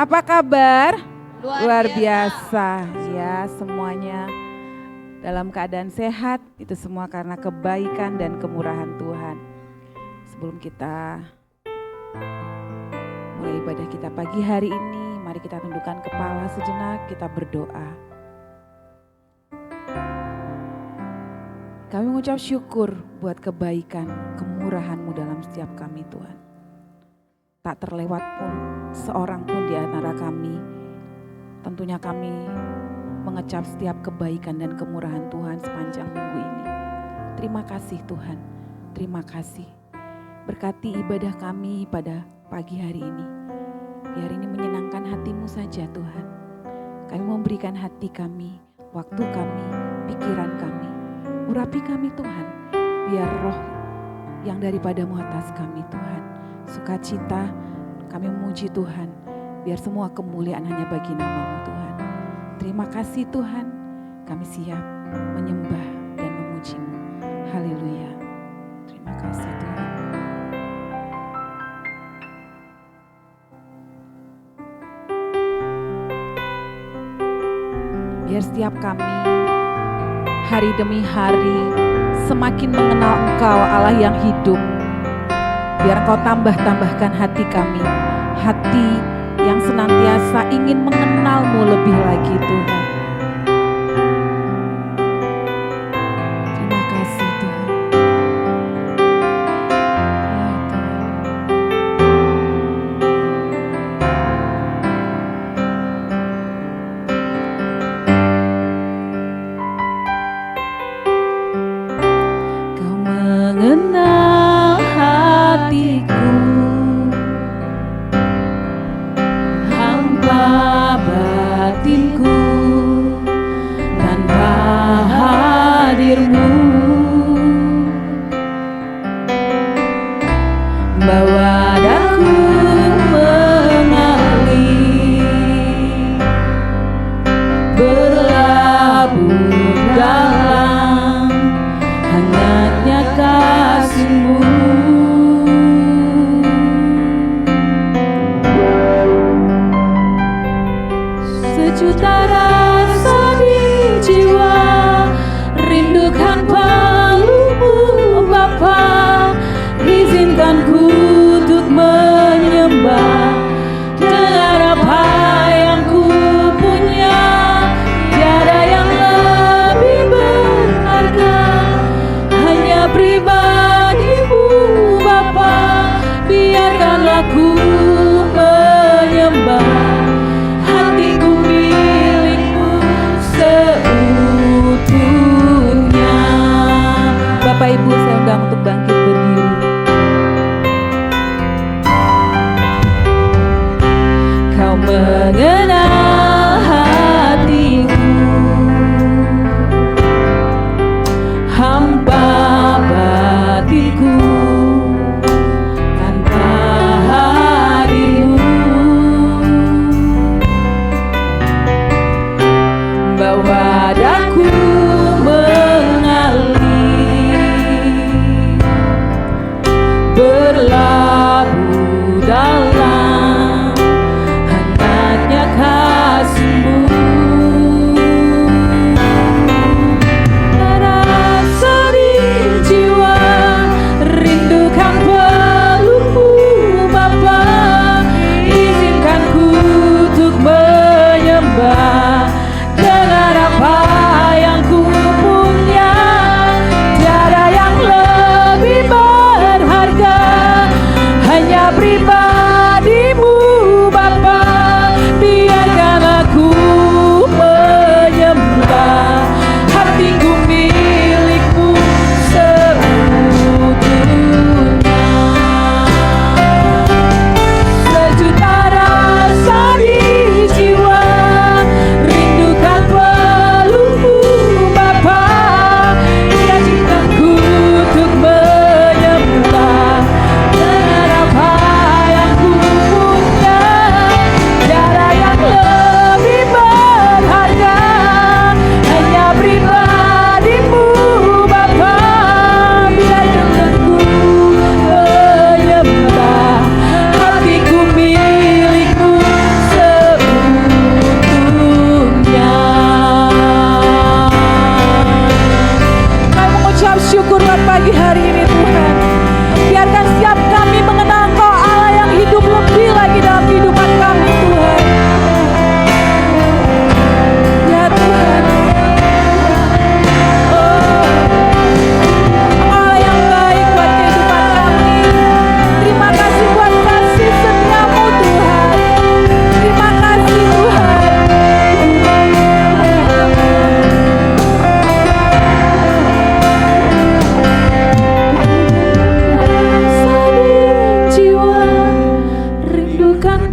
Apa kabar? Luar biasa. Ya, semuanya dalam keadaan sehat. Itu semua karena kebaikan dan kemurahan Tuhan. Sebelum kita mulai ibadah kita pagi hari ini, mari kita tundukkan kepala sejenak, kita berdoa. Kami mengucap syukur buat kebaikan, kemurahan-Mu dalam setiap kami Tuhan. Tak terlewat pun seorang pun di antara kami. Tentunya kami mengecap setiap kebaikan dan kemurahan Tuhan sepanjang minggu ini. Terima kasih Tuhan, terima kasih. Berkati ibadah kami pada pagi hari ini. Biar ini menyenangkan hati-Mu saja Tuhan. Kami memberikan hati kami, waktu kami, pikiran kami. Urapi kami Tuhan, biar roh yang daripada-Mu atas kami Tuhan. Sukacita kami memuji Tuhan, biar semua kemuliaan hanya bagi nama-Mu Tuhan. Terima kasih Tuhan, kami siap menyembah dan memuji-Mu. Haleluya. Terima kasih Tuhan. Biar setiap kami hari demi hari semakin mengenal Engkau Allah yang hidup. Biar Engkau tambahkan hati kami, hati yang senantiasa ingin mengenal-Mu lebih lagi Tuhan. Terima kasih Tuhan. Ya Tuhan. Kau mengenal hatiku, batinku tanpa hadir-Mu, bawa daku mengalir, berlabuh dalam hangatnya kasih-Mu. Sejuta rasa di jiwa, rindukan palu-Mu Bapa. Izinkan ku untuk menyembah dengan apa yang ku punya. Tiada yang lebih berharga, hanya pribadi-Mu Bapa. Biarkanlah ku menyembah, seutuhnya.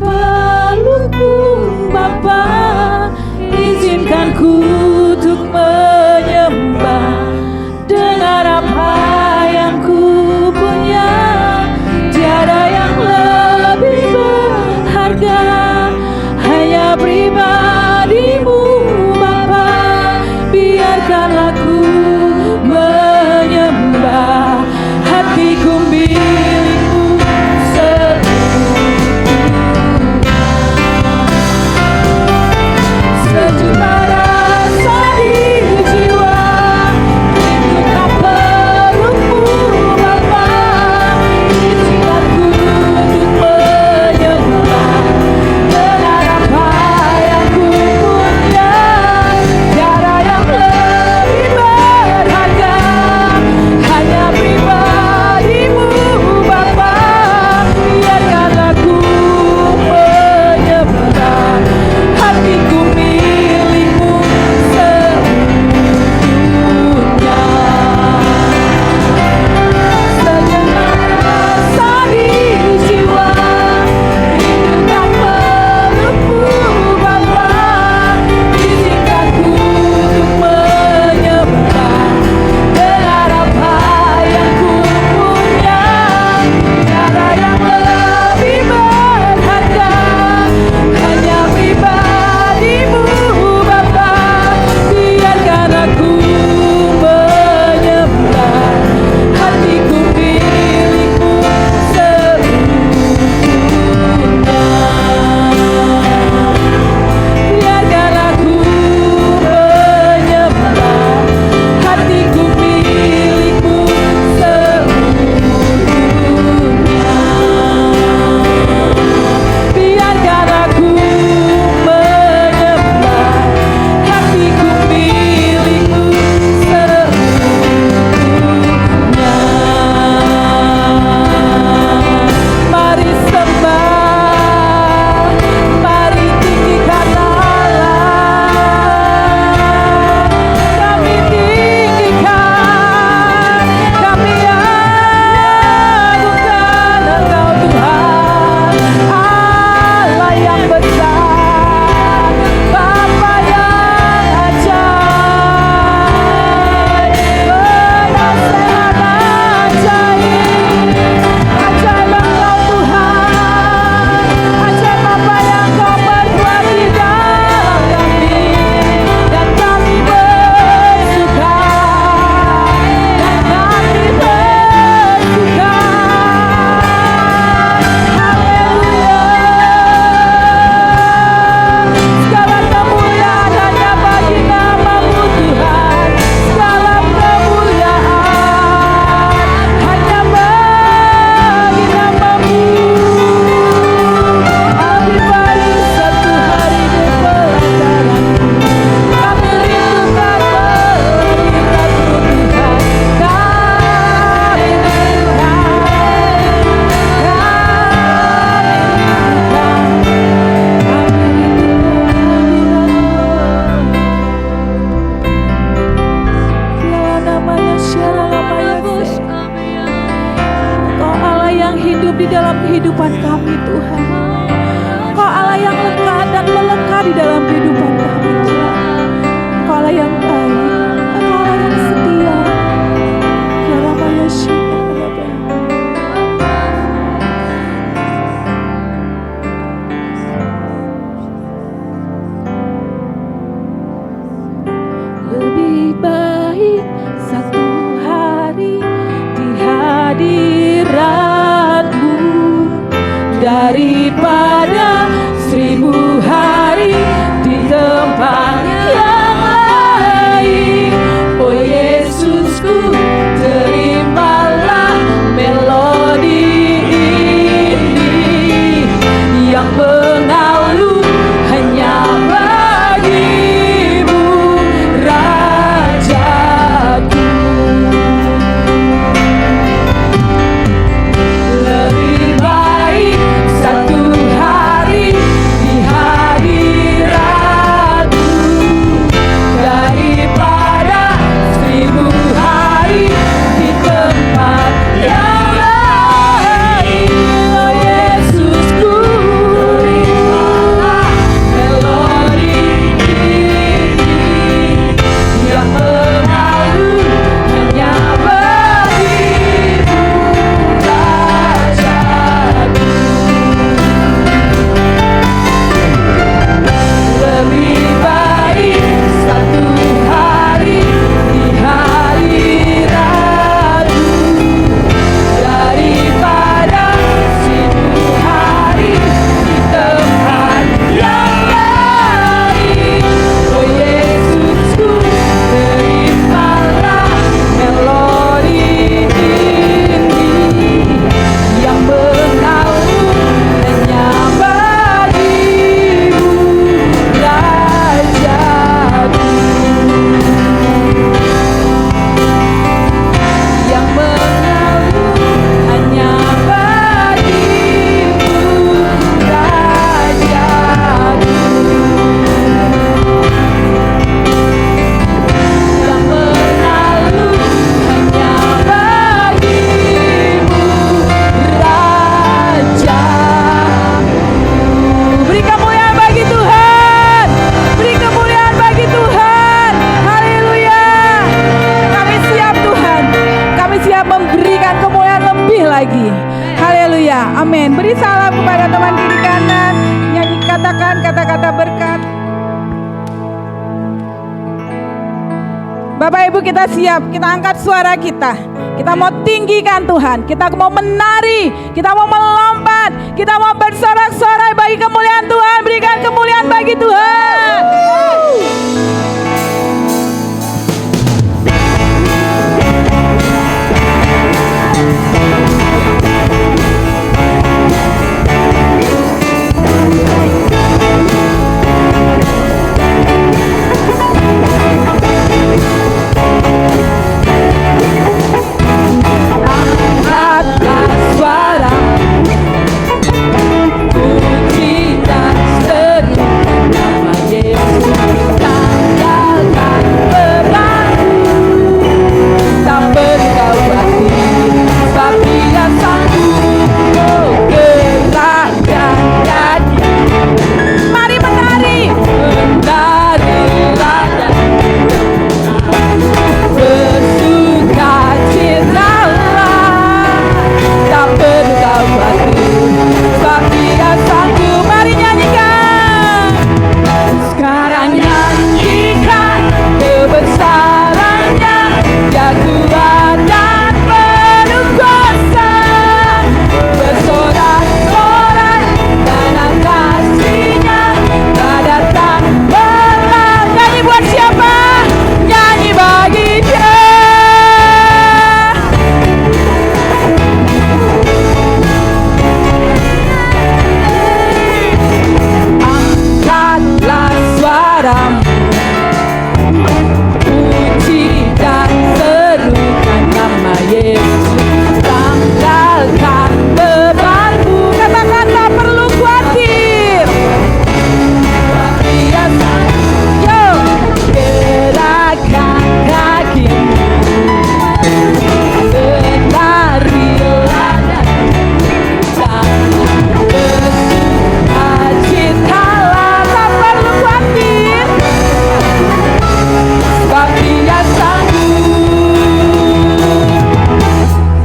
pelukmu Bapa, izinkan ku untuk menyembah dengan apa yang ku punya. Tiada yang lebih berharga, hanya pribadimu Bapa. Biarkanlah ku menyembah, hatiku milikmu sejuta rasa di jiwa, rindukan pelukmu Bapa. Izinkan ku untuk menyembah dengan apa yang ku punya. Tiada yang lebih berharga, hanya pribadimu Bapa. Biarkanlah ku menyembah, hatiku milikmu sepenuhnya. Sejenak rasa di jiwa, rindukan pelukmu Bapa. Izinkan ku untuk menyembah dengan apa yang ku punya. Tiada yang lebih berharga, hanya pribadimu Bapa. Biarkan aku menyembah, hatiku milikmu sepenuhnya. Biarkan aku menyembah, hatiku milikmu sepenuhnya. Biarkan aku menyembah, hatiku milikmu sepenuhnya. Mari sembah, mari tinggikan Allah. Kami tinggikan, kami agungkan Engkau Tuhan, Allah yang besar, Bapa yang ajaib, penasehat ajaib, ajaib Engkau Tuhan, ajaib apa yang Kau perbuat di dalam kami, dan kami bersuka, dan kami bersuka. Haleluya. Segala kemuliaan hanya bagi nama-Mu Tuhan. Segala kemuliaan hanya bagi nama-Mu. Habis satu hari di pelataran-Mu, kami rindukan melihat-Mu Tuhan. Kami Engkau Allah yang hidup di dalam kehidupan kami Tuhan. Engkau Allah yang lekat dan melekat di dalam kehidupan kami Tuhan. Engkau Allah yang baik, Engkau Allah yang setia. Lebih baik satu hari di hadirat-Mu daripada 1000 hari di tempat yang lain. Oh Yesusku, terimalah melodi ini yang mengalun hanya bagi-Mu, Rajaku. Lebih baik satu hari Tuhan kata-kata berkat. Bapak Ibu kita siap, kita angkat suara kita. Kita mau tinggikan Tuhan, kita mau menari, kita mau melompat, kita mau bersorak-sorai bagi kemuliaan Tuhan. Berikan kemuliaan bagi Tuhan. Angkatlah suara, puji dan serukan nama Yesus. Tanggalkan bebanmu, tak perlu kau khawatir, sebab Dia sanggup. Oh, gerakkan kaki, mari menari, menarilah dan bersukacitalah, tak perlu kau khawatir, sebab Dia sanggup. Mari nyanyikan. Sekarang nyanyikan kebesarannya, Dia kuat dan penuh kuasa. Bersorak-sorai karena kasih-Nya, tak datang belang. Nyanyi buat siapa? Nyanyi bagi Dia. Angkatlah suaramu, puji dan serukan nama Yesus. Tanggalkan bebanmu, katakan tak perlu khawatir. Dia sanggup. Yo, gerakkan kakimu, menarilah dan bersukacitalah, tak perlu khawatir, sebab Dia sanggup.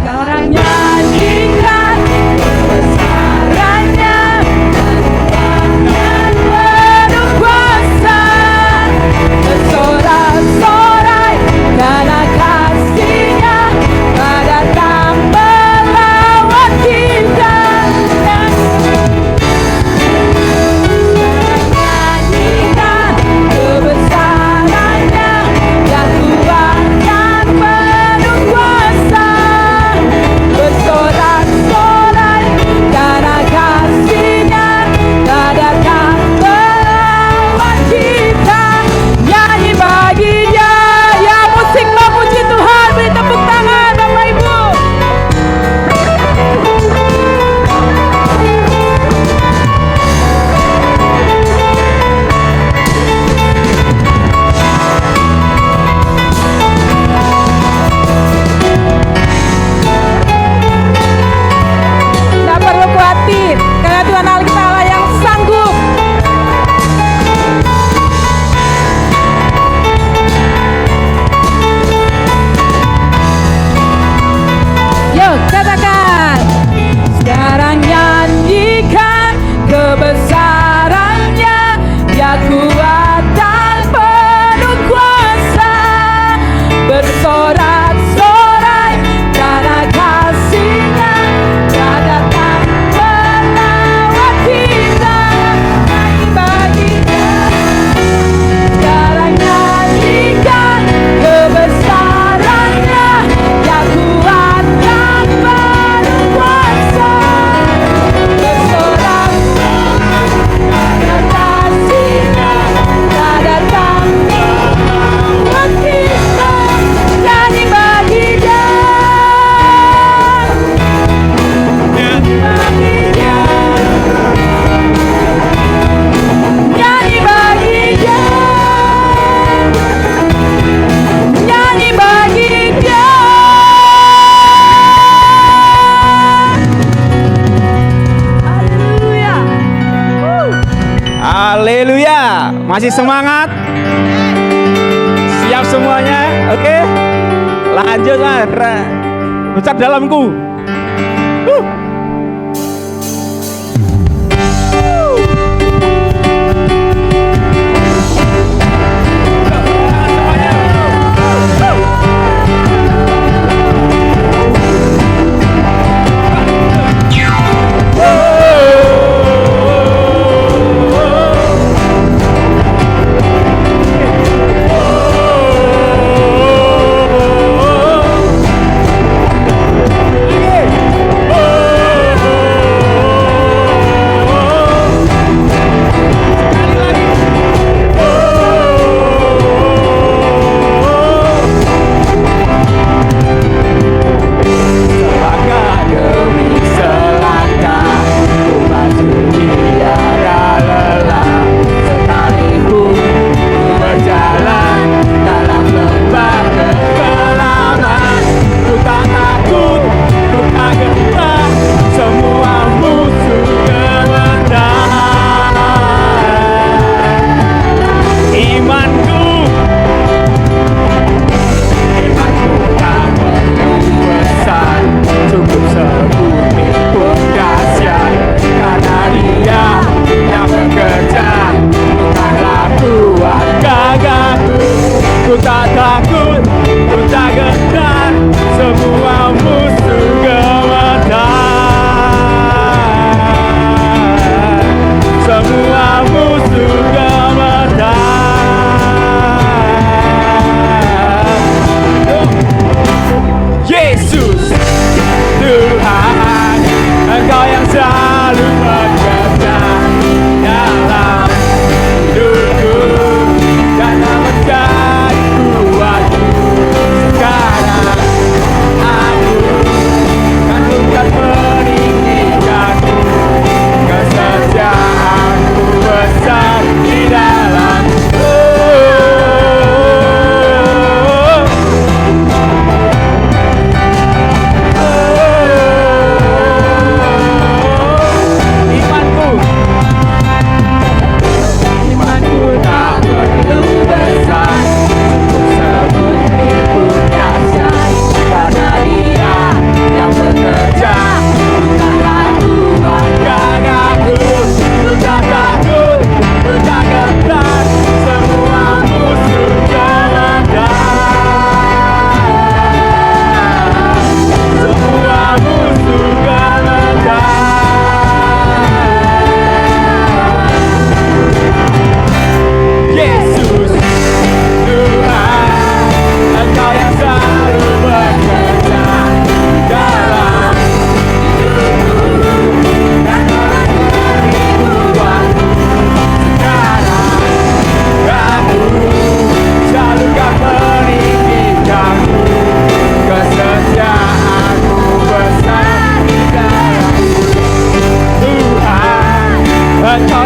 Sekarang nyanyikan kebesarannya, dan penuh kuasa. Bersorak-sorai karena kasih-Nya, tak datang melawan kita. Nyanyikan kebesarannya, Dia kuat dan penuh kuasa. Bersorak-sorai karena kasih-Nya, tak datang melawan kita. Nyanyi bagi Dia. Ya, musik memuji Tuhan, beri tepuk tangan Bapak Ibu. Tak perlu khawatir, karena Tuhan Allah kita Allah yang sanggup. Yuk katakan. Sekarang nyanyikan kebesarannya, Dia kuat dan penuh kuasa. Bersorak-sorai karena kasih-Nya, tak datang melawan kita. Nyanyi bagi Dia. Sekarang nyanyikan kebesarannya, Dia kuat dan penuh kuasa. Bersorak-sorai karena kasih-Nya, tak datang melawan kita. Nyanyi bagi Dia. Nyanyi bagi Dia. Nyanyi bagi Dia. Nyanyi bagi Dia. Haleluya. Haleluya. Masih semangat? Siap semuanya? Oke. Lanjut lah. Ucap dalamku.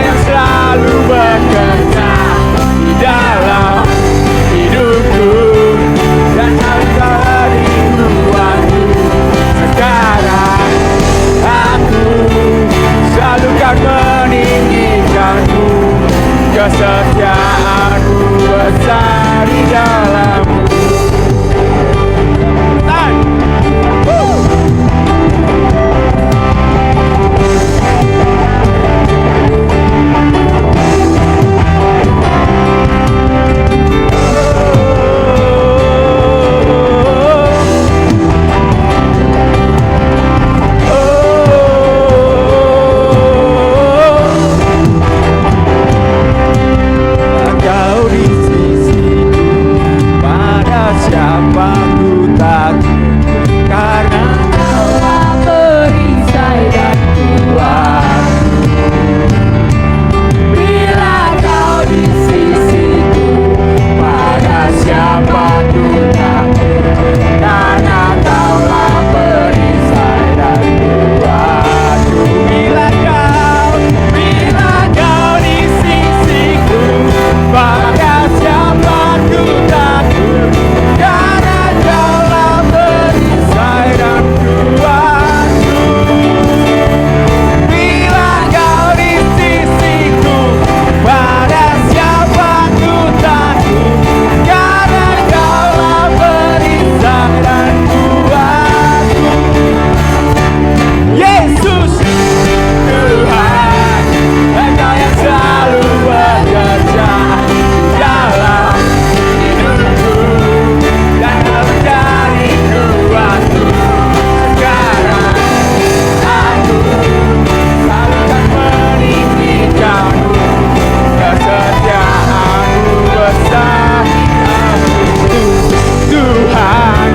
yang selalu bekerja di dalam hidupku dan selalu rinduanku. Sekarang aku selalu kan meninggikanmu, kesetiaanmu besar di dalammu. Siapa ku takut, karena Kau perisai dan kuatku. Bila Kau di sisiku, pada siapa ku takut, karena Kaulah perisai dan kuatku. Bila Kau di sisiku, pada siapa ku takut, karena Kaulah perisai dan kuatku. Bila Kau di sisiku, pada siapa ku takut, karena Kaulah perisai dan kuatku. Yesus Tuhan, Engkau yang selalu bekerja dalam hidupku dan mencari kuatku. Sekarang aku selalu kan meninggikanmu, kesetiaanmu besar. Tuhan,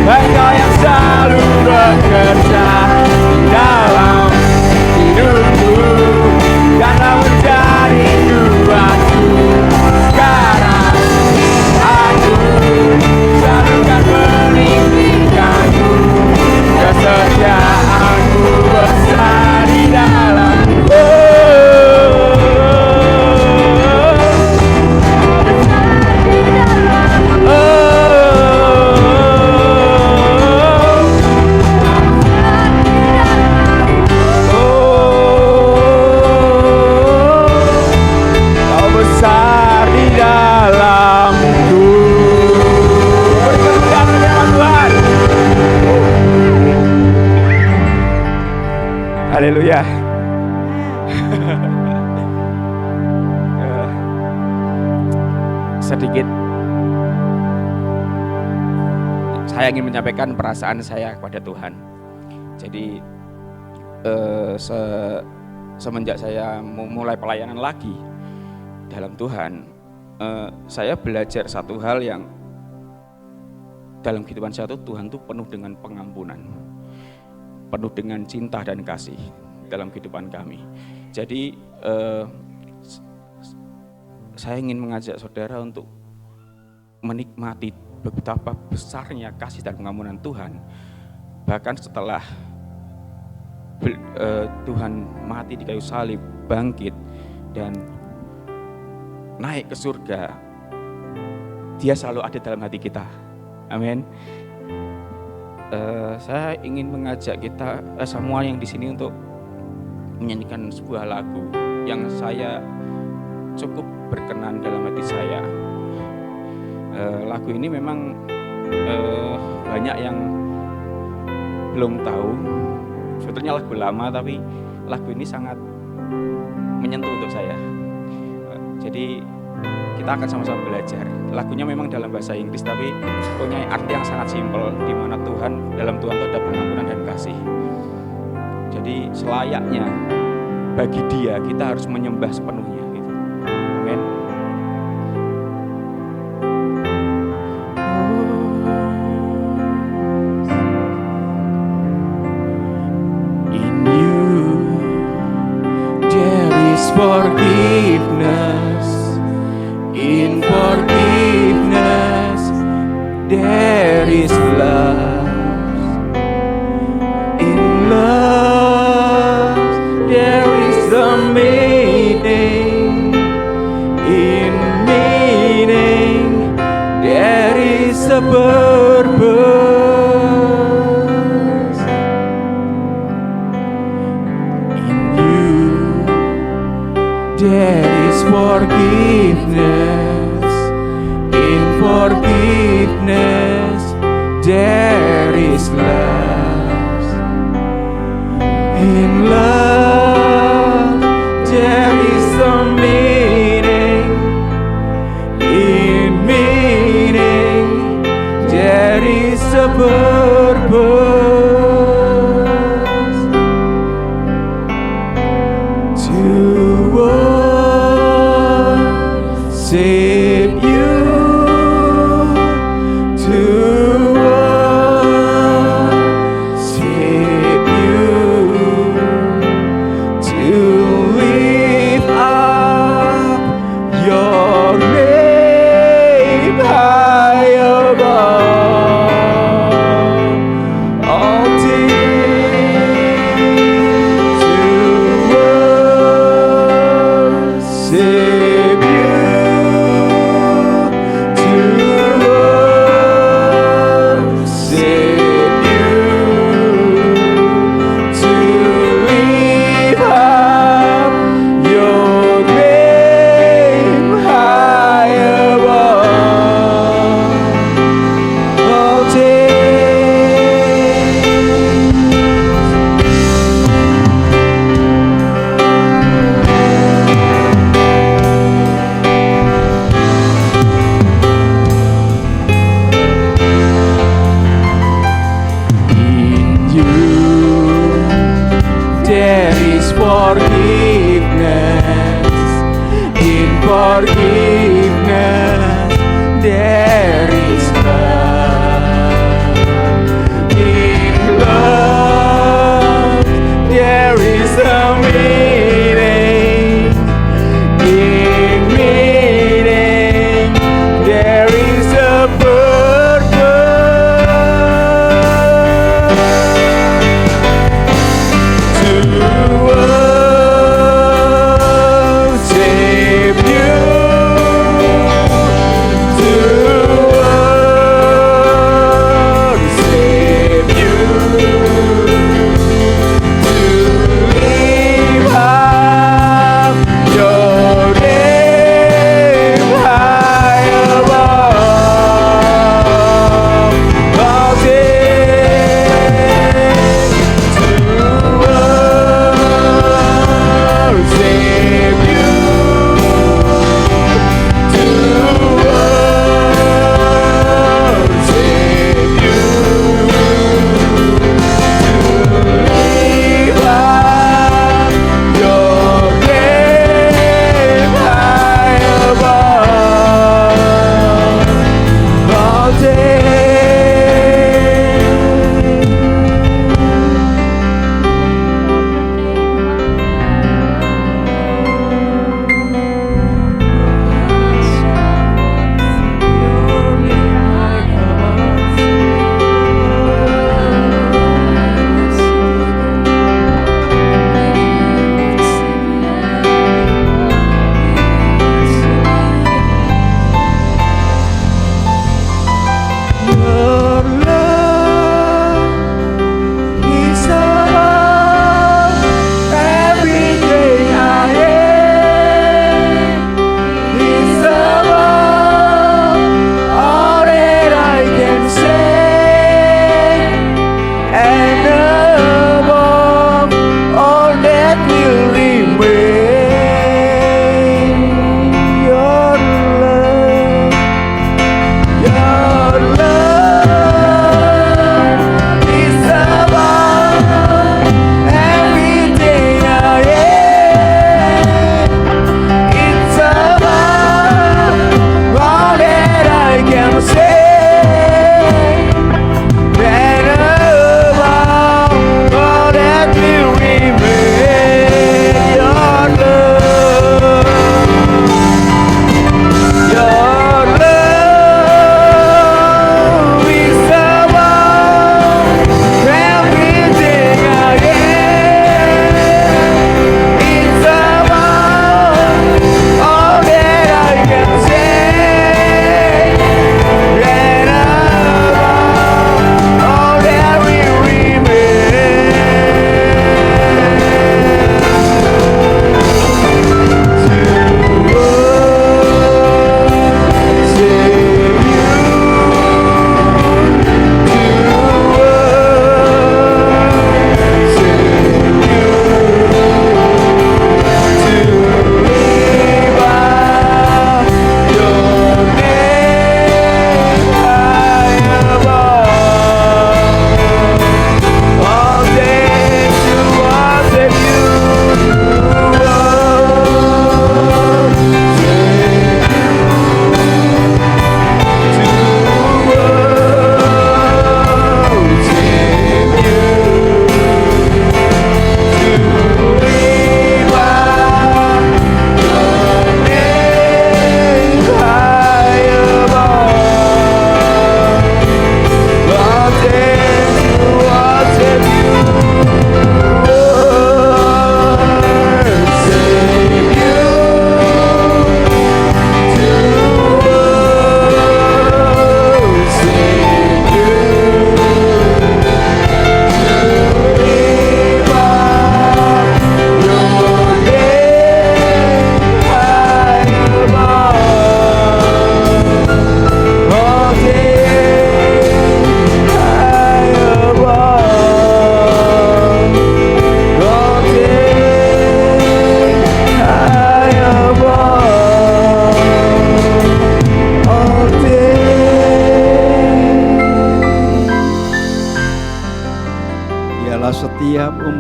Engkau yang selalu bekerja di dalam hidupku dan mencari kuatku. Sekarang aku selalu kan meninggikanmu, kesetiaanmu besar di dalammu. Kau besar di dalamku. Berkenan firman Tuhan. Haleluya. Sedikit saya ingin menyampaikan perasaan saya kepada Tuhan. Jadi semenjak saya mulai pelayanan lagi dalam Tuhan, saya belajar satu hal yang dalam kehidupan saya tuh, Tuhan tuh penuh dengan pengampunan, penuh dengan cinta dan kasih dalam kehidupan kami. Jadi saya ingin mengajak saudara untuk menikmati betapa besarnya kasih dan pengampunan Tuhan. Bahkan setelah Tuhan mati di kayu salib, bangkit dan naik ke surga, Dia selalu ada dalam hati kita. Amin. Saya ingin mengajak kita semua yang di sini untuk menyanyikan sebuah lagu yang saya cukup berkenan dalam hati saya. Lagu ini memang banyak yang belum tahu. Sebetulnya lagu lama, tapi lagu ini sangat menyentuh untuk saya. Jadi kita akan sama-sama belajar. Lagunya memang dalam bahasa Inggris, tapi punya arti yang sangat simpel, di mana dalam Tuhan itu ada pengampunan dan kasih. Jadi selayaknya bagi Dia kita harus menyembah sepenuhnya. Gitu. Amin. In You there is forgiveness. In forgiveness there is love. In love there is the meaning. There is forgiveness. In forgiveness there is love. In love there is a meaning. In meaning there is a purpose. To worship you, to worship you, to lift up your name high above all things, to worship you, to worship you, to lift up your name high above all things. In you there is forgiveness. In forgiveness there is love. In love there is a meaning. In meaning there is a purpose. To worship you,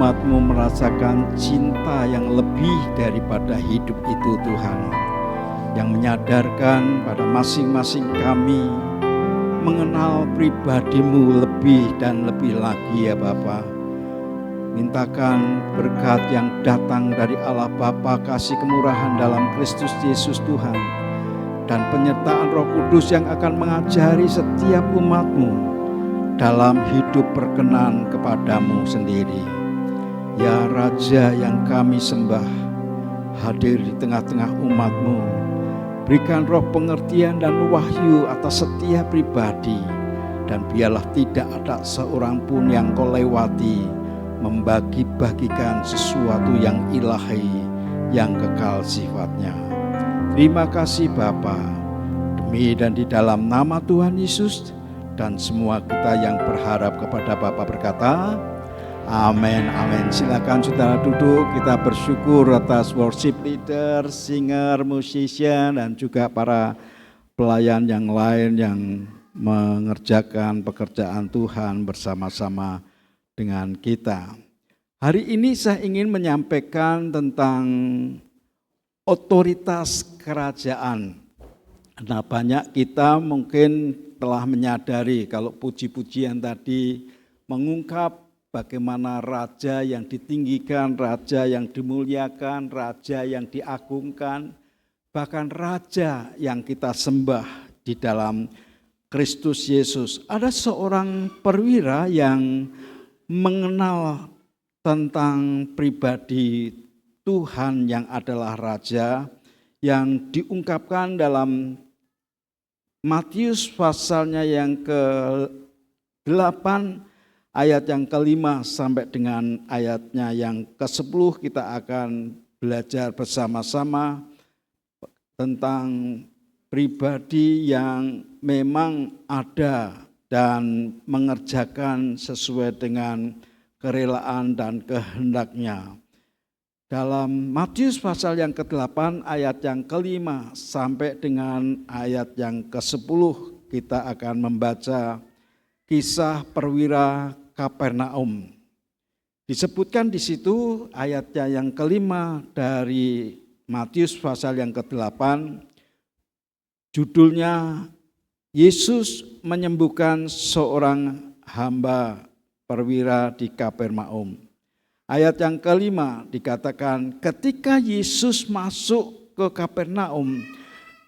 umat-Mu merasakan cinta yang lebih daripada hidup itu Tuhan, yang menyadarkan pada masing-masing kami mengenal pribadi-Mu lebih dan lebih lagi ya Bapa. Mintakan berkat yang datang dari Allah Bapa, kasih kemurahan dalam Kristus Yesus Tuhan, dan penyertaan Roh Kudus yang akan mengajari setiap umat-Mu dalam hidup berkenan kepadamu sendiri. Ya Raja yang kami sembah, hadir di tengah-tengah umat-Mu, berikan roh pengertian dan wahyu atas setiap pribadi, dan biarlah tidak ada seorang pun yang Kau lewati membagi-bagikan sesuatu yang ilahi, yang kekal sifatnya. Terima kasih Bapa, demi dan di dalam nama Tuhan Yesus, dan semua kita yang berharap kepada Bapa berkata, amin, amin. Silakan saudara duduk, kita bersyukur atas worship leader, singer, musician, dan juga para pelayan yang lain yang mengerjakan pekerjaan Tuhan bersama-sama dengan kita. Hari ini saya ingin menyampaikan tentang otoritas kerajaan. Nah, banyak kita mungkin telah menyadari kalau puji-pujian tadi mengungkap bagaimana raja yang ditinggikan, raja yang dimuliakan, raja yang diagungkan, bahkan raja yang kita sembah di dalam Kristus Yesus. Ada seorang perwira yang mengenal tentang pribadi Tuhan yang adalah raja, yang diungkapkan dalam Matius pasalnya yang ke-8 ayat yang ke-5 sampai dengan ayatnya yang ke-10. Kita akan belajar bersama-sama tentang pribadi yang memang ada dan mengerjakan sesuai dengan kerelaan dan kehendaknya. Dalam Matius pasal yang ke-8 ayat yang ke-5 sampai dengan ayat yang ke-10 kita akan membaca kisah perwira Kapernaum. Disebutkan di situ ayatnya yang ke-5 dari Matius pasal yang ke-8, judulnya Yesus menyembuhkan seorang hamba perwira di Kapernaum. Ayat yang ke-5 dikatakan, ketika Yesus masuk ke Kapernaum,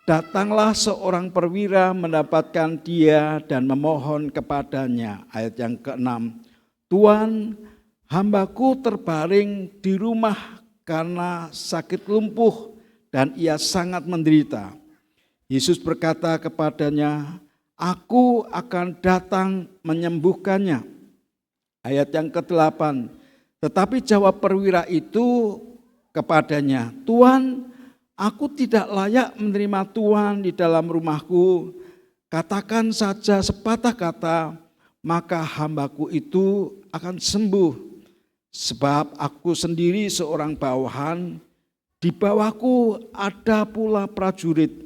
datanglah seorang perwira mendapatkan dia dan memohon kepadanya. Ayat yang ke-6, Tuhan, hambaku terbaring di rumah karena sakit lumpuh dan ia sangat menderita. Yesus berkata kepadanya, aku akan datang menyembuhkannya. Ayat yang ke-8, tetapi jawab perwira itu kepadanya, Tuhan, aku tidak layak menerima Tuhan di dalam rumahku. Katakan saja sepatah kata, maka hambaku itu akan sembuh. Sebab aku sendiri seorang bawahan, di bawahku ada pula prajurit.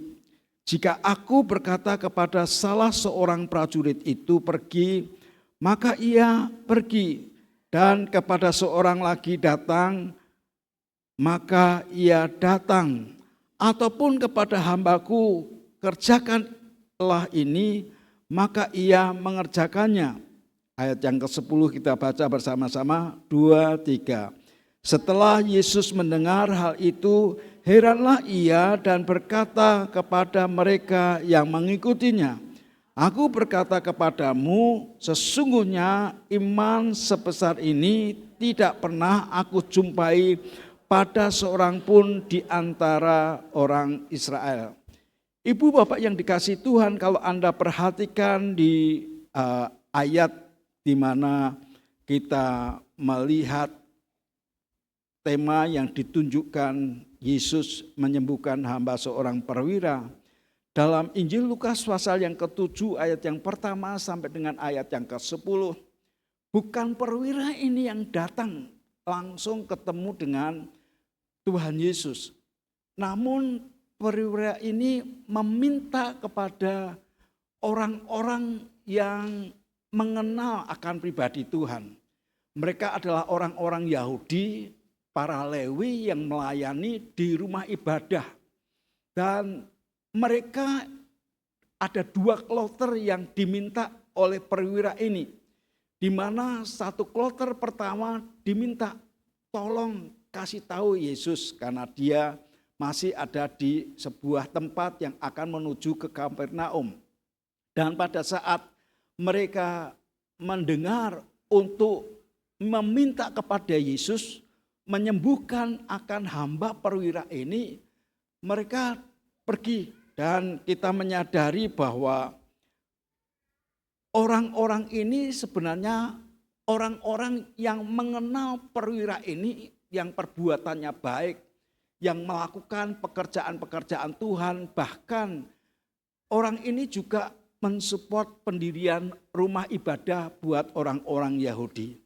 Jika aku berkata kepada salah seorang prajurit itu pergi, maka ia pergi. Dan kepada seorang lagi datang, maka ia datang. Ataupun kepada hambaku, kerjakanlah ini, maka ia mengerjakannya. Ayat yang ke-10 kita baca bersama-sama, 2, 3. Setelah Yesus mendengar hal itu, heranlah ia dan berkata kepada mereka yang mengikutinya, aku berkata kepadamu, sesungguhnya iman sebesar ini tidak pernah aku jumpai pada seorang pun di antara orang Israel. Ibu bapak yang dikasihi Tuhan, kalau Anda perhatikan di ayat di mana kita melihat tema yang ditunjukkan Yesus menyembuhkan hamba seorang perwira. Dalam Injil Lukas pasal yang ke-7 ayat yang pertama sampai dengan ayat yang ke-10. Bukan perwira ini yang datang langsung ketemu dengan Tuhan Yesus. Namun perwira ini meminta kepada orang-orang yang mengenal akan pribadi Tuhan. Mereka adalah orang-orang Yahudi, para Lewi yang melayani di rumah ibadah. Dan mereka ada 2 kloter yang diminta oleh perwira ini. Di mana satu kloter pertama diminta, tolong kasih tahu Yesus karena dia masih ada di sebuah tempat yang akan menuju ke Kapernaum. Dan pada saat mereka mendengar untuk meminta kepada Yesus menyembuhkan akan hamba perwira ini, mereka pergi. Dan kita menyadari bahwa orang-orang ini sebenarnya orang-orang yang mengenal perwira ini, yang perbuatannya baik, yang melakukan pekerjaan-pekerjaan Tuhan, bahkan orang ini juga mensupport pendirian rumah ibadah buat orang-orang Yahudi.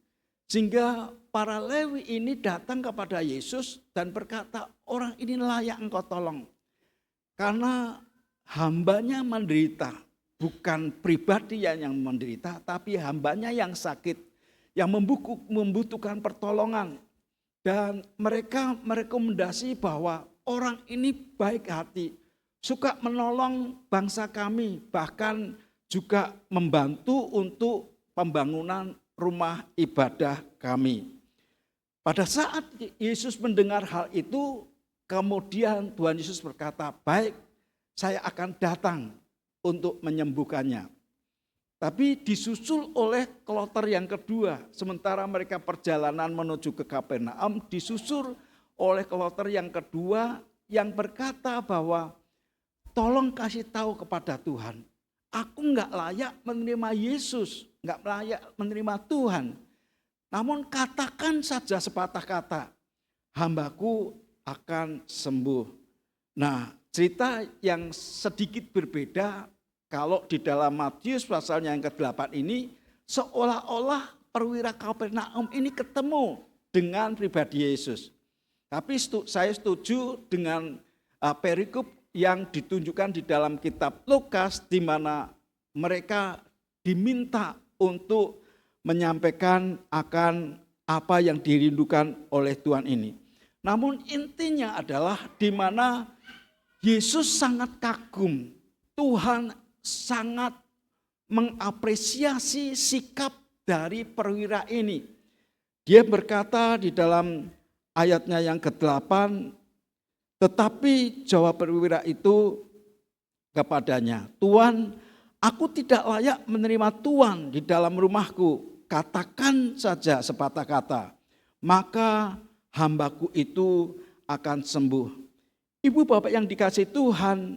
Sehingga para Lewi ini datang kepada Yesus dan berkata, orang ini layak engkau tolong. Karena hambanya menderita, bukan pribadi yang menderita, tapi hambanya yang sakit, yang membutuhkan pertolongan. Dan mereka merekomendasi bahwa orang ini baik hati, suka menolong bangsa kami, bahkan juga membantu untuk pembangunan rumah ibadah kami. Pada saat Yesus mendengar hal itu, kemudian Tuhan Yesus berkata, baik, saya akan datang untuk menyembuhkannya. Tapi disusul oleh kloter yang kedua. Sementara mereka perjalanan menuju ke Kapernaum, disusul oleh kloter yang kedua yang berkata bahwa tolong kasih tahu kepada Tuhan, aku enggak layak menerima Yesus, enggak layak menerima Tuhan. Namun katakan saja sepatah kata, hambaku akan sembuh. Nah, cerita yang sedikit berbeda kalau di dalam Matius pasalnya yang ke-8 ini, seolah-olah perwira Kapernaum ini ketemu dengan pribadi Yesus. Tapi saya setuju dengan perikop yang ditunjukkan di dalam kitab Lukas, di mana mereka diminta untuk menyampaikan akan apa yang dirindukan oleh Tuhan ini. Namun intinya adalah di mana Yesus sangat kagum, Tuhan sangat mengapresiasi sikap dari perwira ini. Dia berkata di dalam ayatnya yang ke-8, tetapi jawab perwira itu kepadanya, Tuhan, aku tidak layak menerima Tuhan di dalam rumahku. Katakan saja sepatah kata, maka hambaku itu akan sembuh. Ibu bapak yang dikasihi Tuhan,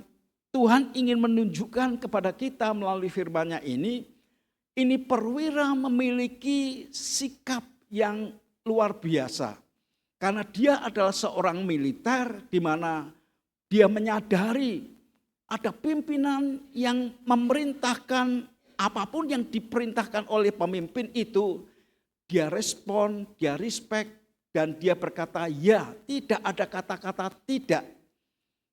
Tuhan ingin menunjukkan kepada kita melalui firman-Nya ini perwira memiliki sikap yang luar biasa. Karena dia adalah seorang militer di mana dia menyadari ada pimpinan yang memerintahkan apapun yang diperintahkan oleh pemimpin itu, dia respon, dia respect, dan dia berkata ya, tidak ada kata-kata tidak.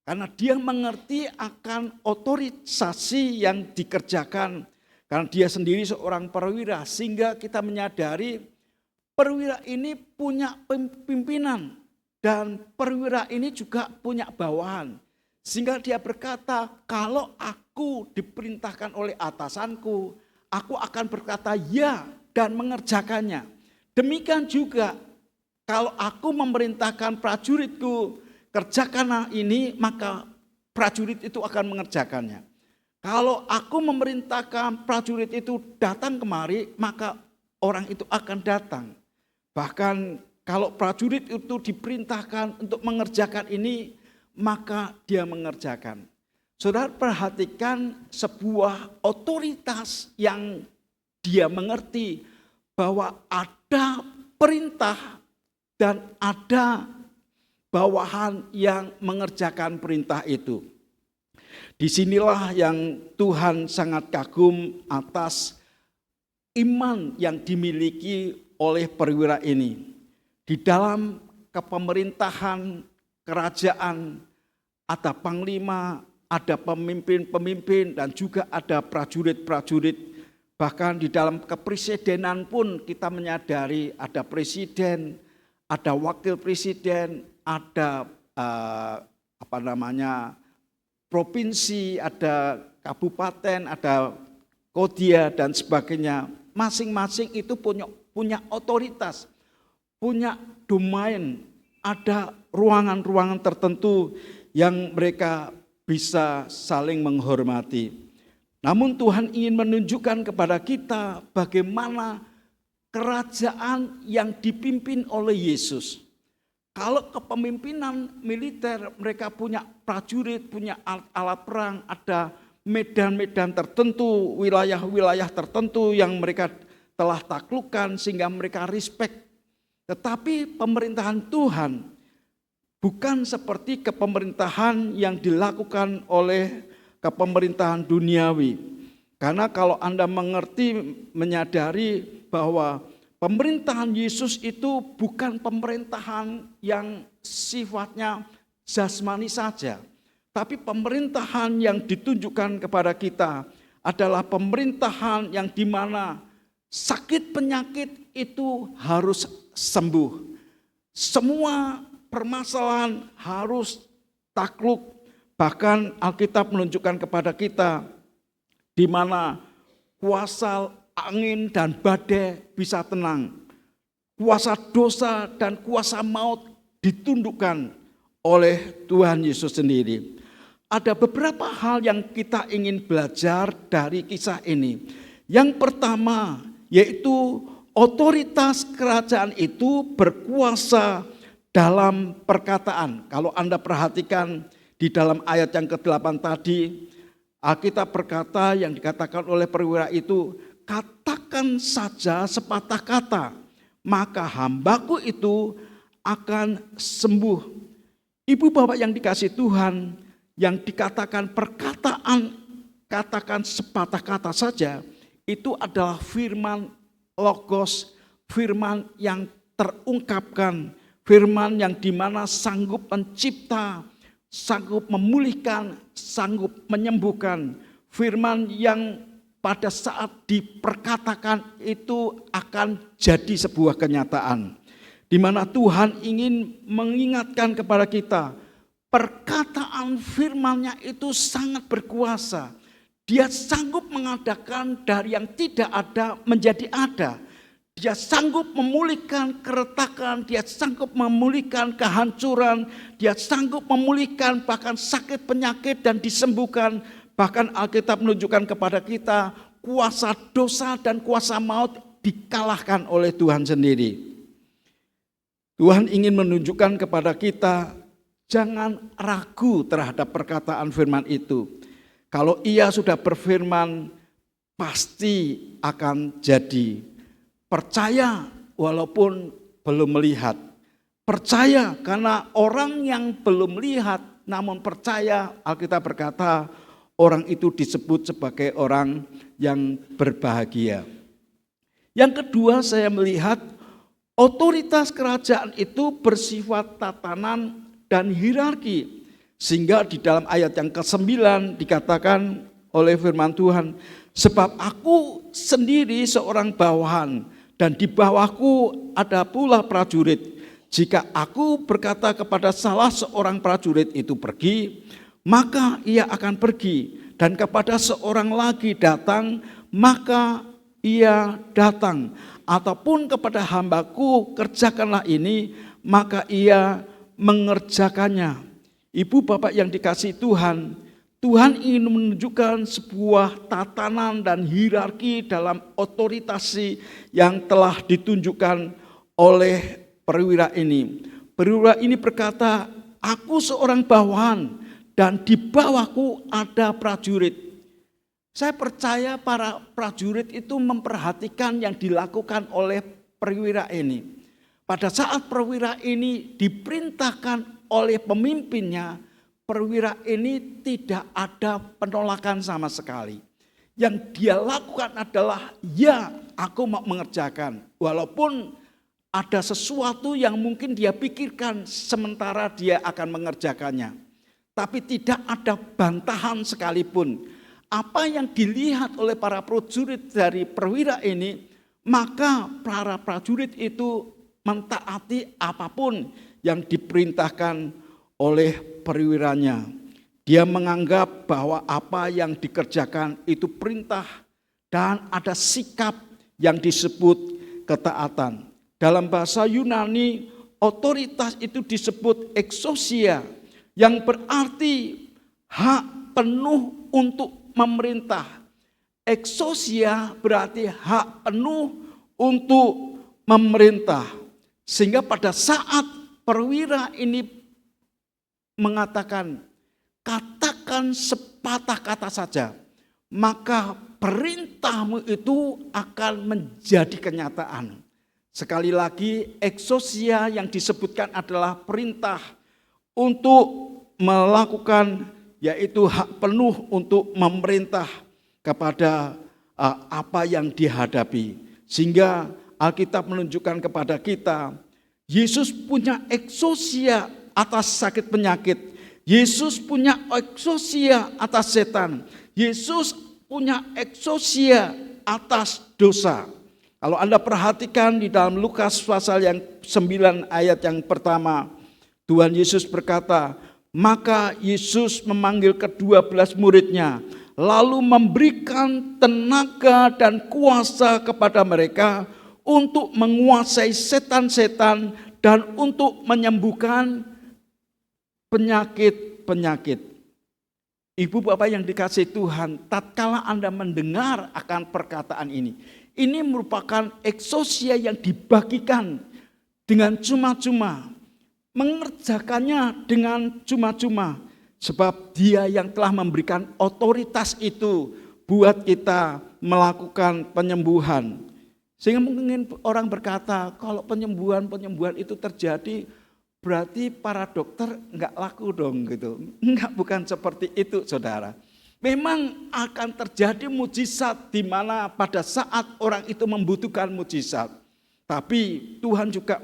Karena dia mengerti akan otorisasi yang dikerjakan. Karena dia sendiri seorang perwira, sehingga kita menyadari perwira ini punya pimpinan. Dan perwira ini juga punya bawahan. Sehingga dia berkata, kalau aku diperintahkan oleh atasanku, aku akan berkata ya dan mengerjakannya. Demikian juga kalau aku memerintahkan prajuritku, kerjakanlah ini, maka prajurit itu akan mengerjakannya. Kalau aku memerintahkan prajurit itu datang kemari, maka orang itu akan datang. Bahkan kalau prajurit itu diperintahkan untuk mengerjakan ini, maka dia mengerjakan. Saudara perhatikan sebuah otoritas yang dia mengerti bahwa ada perintah dan ada bawahan yang mengerjakan perintah itu. Disinilah yang Tuhan sangat kagum atas iman yang dimiliki oleh perwira ini. Di dalam kepemerintahan kerajaan ada panglima, ada pemimpin-pemimpin dan juga ada prajurit-prajurit. Bahkan di dalam kepresidenan pun kita menyadari ada presiden, ada wakil presiden, ada provinsi, ada kabupaten, ada kodia dan sebagainya. Masing-masing itu punya otoritas, punya domain, ada ruangan-ruangan tertentu yang mereka bisa saling menghormati. Namun Tuhan ingin menunjukkan kepada kita bagaimana kerajaan yang dipimpin oleh Yesus. Kalau kepemimpinan militer, mereka punya prajurit, punya alat perang, ada medan-medan tertentu, wilayah-wilayah tertentu yang mereka telah taklukkan sehingga mereka respect. Tetapi pemerintahan Tuhan bukan seperti kepemerintahan yang dilakukan oleh kepemerintahan duniawi. Karena kalau Anda menyadari bahwa pemerintahan Yesus itu bukan pemerintahan yang sifatnya jasmani saja. Tapi pemerintahan yang ditunjukkan kepada kita adalah pemerintahan yang di mana sakit penyakit itu harus sembuh. Semua permasalahan harus takluk. Bahkan Alkitab menunjukkan kepada kita di mana kuasa angin dan badai bisa tenang. Kuasa dosa dan kuasa maut ditundukkan oleh Tuhan Yesus sendiri. Ada beberapa hal yang kita ingin belajar dari kisah ini. Yang pertama yaitu otoritas kerajaan itu berkuasa dalam perkataan. Kalau Anda perhatikan di dalam ayat yang ke-8 tadi, Alkitab berkata yang dikatakan oleh perwira itu, katakan saja sepatah kata, maka hambaku itu akan sembuh. Ibu bapak yang dikasihi Tuhan, yang dikatakan perkataan, katakan sepatah kata saja, itu adalah firman logos, firman yang terungkapkan, firman yang dimana sanggup mencipta, sanggup memulihkan, sanggup menyembuhkan, firman yang pada saat diperkatakan itu akan jadi sebuah kenyataan. Di mana Tuhan ingin mengingatkan kepada kita, perkataan firman-Nya itu sangat berkuasa. Dia sanggup mengadakan dari yang tidak ada menjadi ada. Dia sanggup memulihkan keretakan, dia sanggup memulihkan kehancuran, dia sanggup memulihkan bahkan sakit penyakit dan disembuhkan. Bahkan Alkitab menunjukkan kepada kita kuasa dosa dan kuasa maut dikalahkan oleh Tuhan sendiri. Tuhan ingin menunjukkan kepada kita, jangan ragu terhadap perkataan firman itu. Kalau Ia sudah berfirman, pasti akan jadi. Percaya walaupun belum melihat. Percaya karena orang yang belum melihat namun percaya, Alkitab berkata orang itu disebut sebagai orang yang berbahagia. Yang kedua, saya melihat otoritas kerajaan itu bersifat tatanan dan hierarki. Sehingga di dalam ayat yang ke-9 dikatakan oleh firman Tuhan, sebab aku sendiri seorang bawahan dan di bawahku ada pula prajurit. Jika aku berkata kepada salah seorang prajurit itu pergi, maka ia akan pergi. Dan kepada seorang lagi datang, maka ia datang. Ataupun kepada hambaku kerjakanlah ini, maka ia mengerjakannya. Ibu bapak yang dikasihi Tuhan, Tuhan ingin menunjukkan sebuah tatanan dan hierarki dalam otoritas yang telah ditunjukkan oleh perwira ini. Perwira ini berkata, aku seorang bawahan dan di bawahku ada prajurit. Saya percaya para prajurit itu memperhatikan yang dilakukan oleh perwira ini. Pada saat perwira ini diperintahkan oleh pemimpinnya, perwira ini tidak ada penolakan sama sekali. Yang dia lakukan adalah, ya aku mau mengerjakan. Walaupun ada sesuatu yang mungkin dia pikirkan sementara dia akan mengerjakannya. Tapi tidak ada bantahan sekalipun. apa yang dilihat oleh para prajurit dari perwira ini, maka para prajurit itu mentaati apapun yang diperintahkan oleh perwiranya. Dia menganggap bahwa apa yang dikerjakan itu perintah dan ada sikap yang disebut ketaatan. Dalam bahasa Yunani, otoritas itu disebut exousia, yang berarti hak penuh untuk memerintah. Exousia berarti hak penuh untuk memerintah. Sehingga pada saat perwira ini mengatakan, katakan sepatah kata saja, maka perintahmu itu akan menjadi kenyataan. Sekali lagi, exousia yang disebutkan adalah perintah untuk melakukan, yaitu hak penuh untuk memerintah kepada apa yang dihadapi. Sehingga Alkitab menunjukkan kepada kita, Yesus punya exousia atas sakit penyakit. Yesus punya exousia atas setan. Yesus punya exousia atas dosa. Kalau Anda perhatikan di dalam Lukas pasal yang 9 ayat yang pertama, Tuhan Yesus berkata, maka Yesus memanggil ke-12 muridnya, lalu memberikan tenaga dan kuasa kepada mereka untuk menguasai setan-setan dan untuk menyembuhkan penyakit-penyakit. Ibu bapak yang dikasihi Tuhan, tatkala Anda mendengar akan perkataan ini merupakan exousia yang dibagikan dengan cuma-cuma, mengerjakannya dengan cuma-cuma, sebab Dia yang telah memberikan otoritas itu buat kita melakukan penyembuhan. Sehingga mungkin orang berkata, kalau penyembuhan itu terjadi, berarti para dokter enggak laku dong gitu. Enggak, bukan seperti itu saudara. Memang akan terjadi mujizat di mana pada saat orang itu membutuhkan mujizat. Tapi Tuhan juga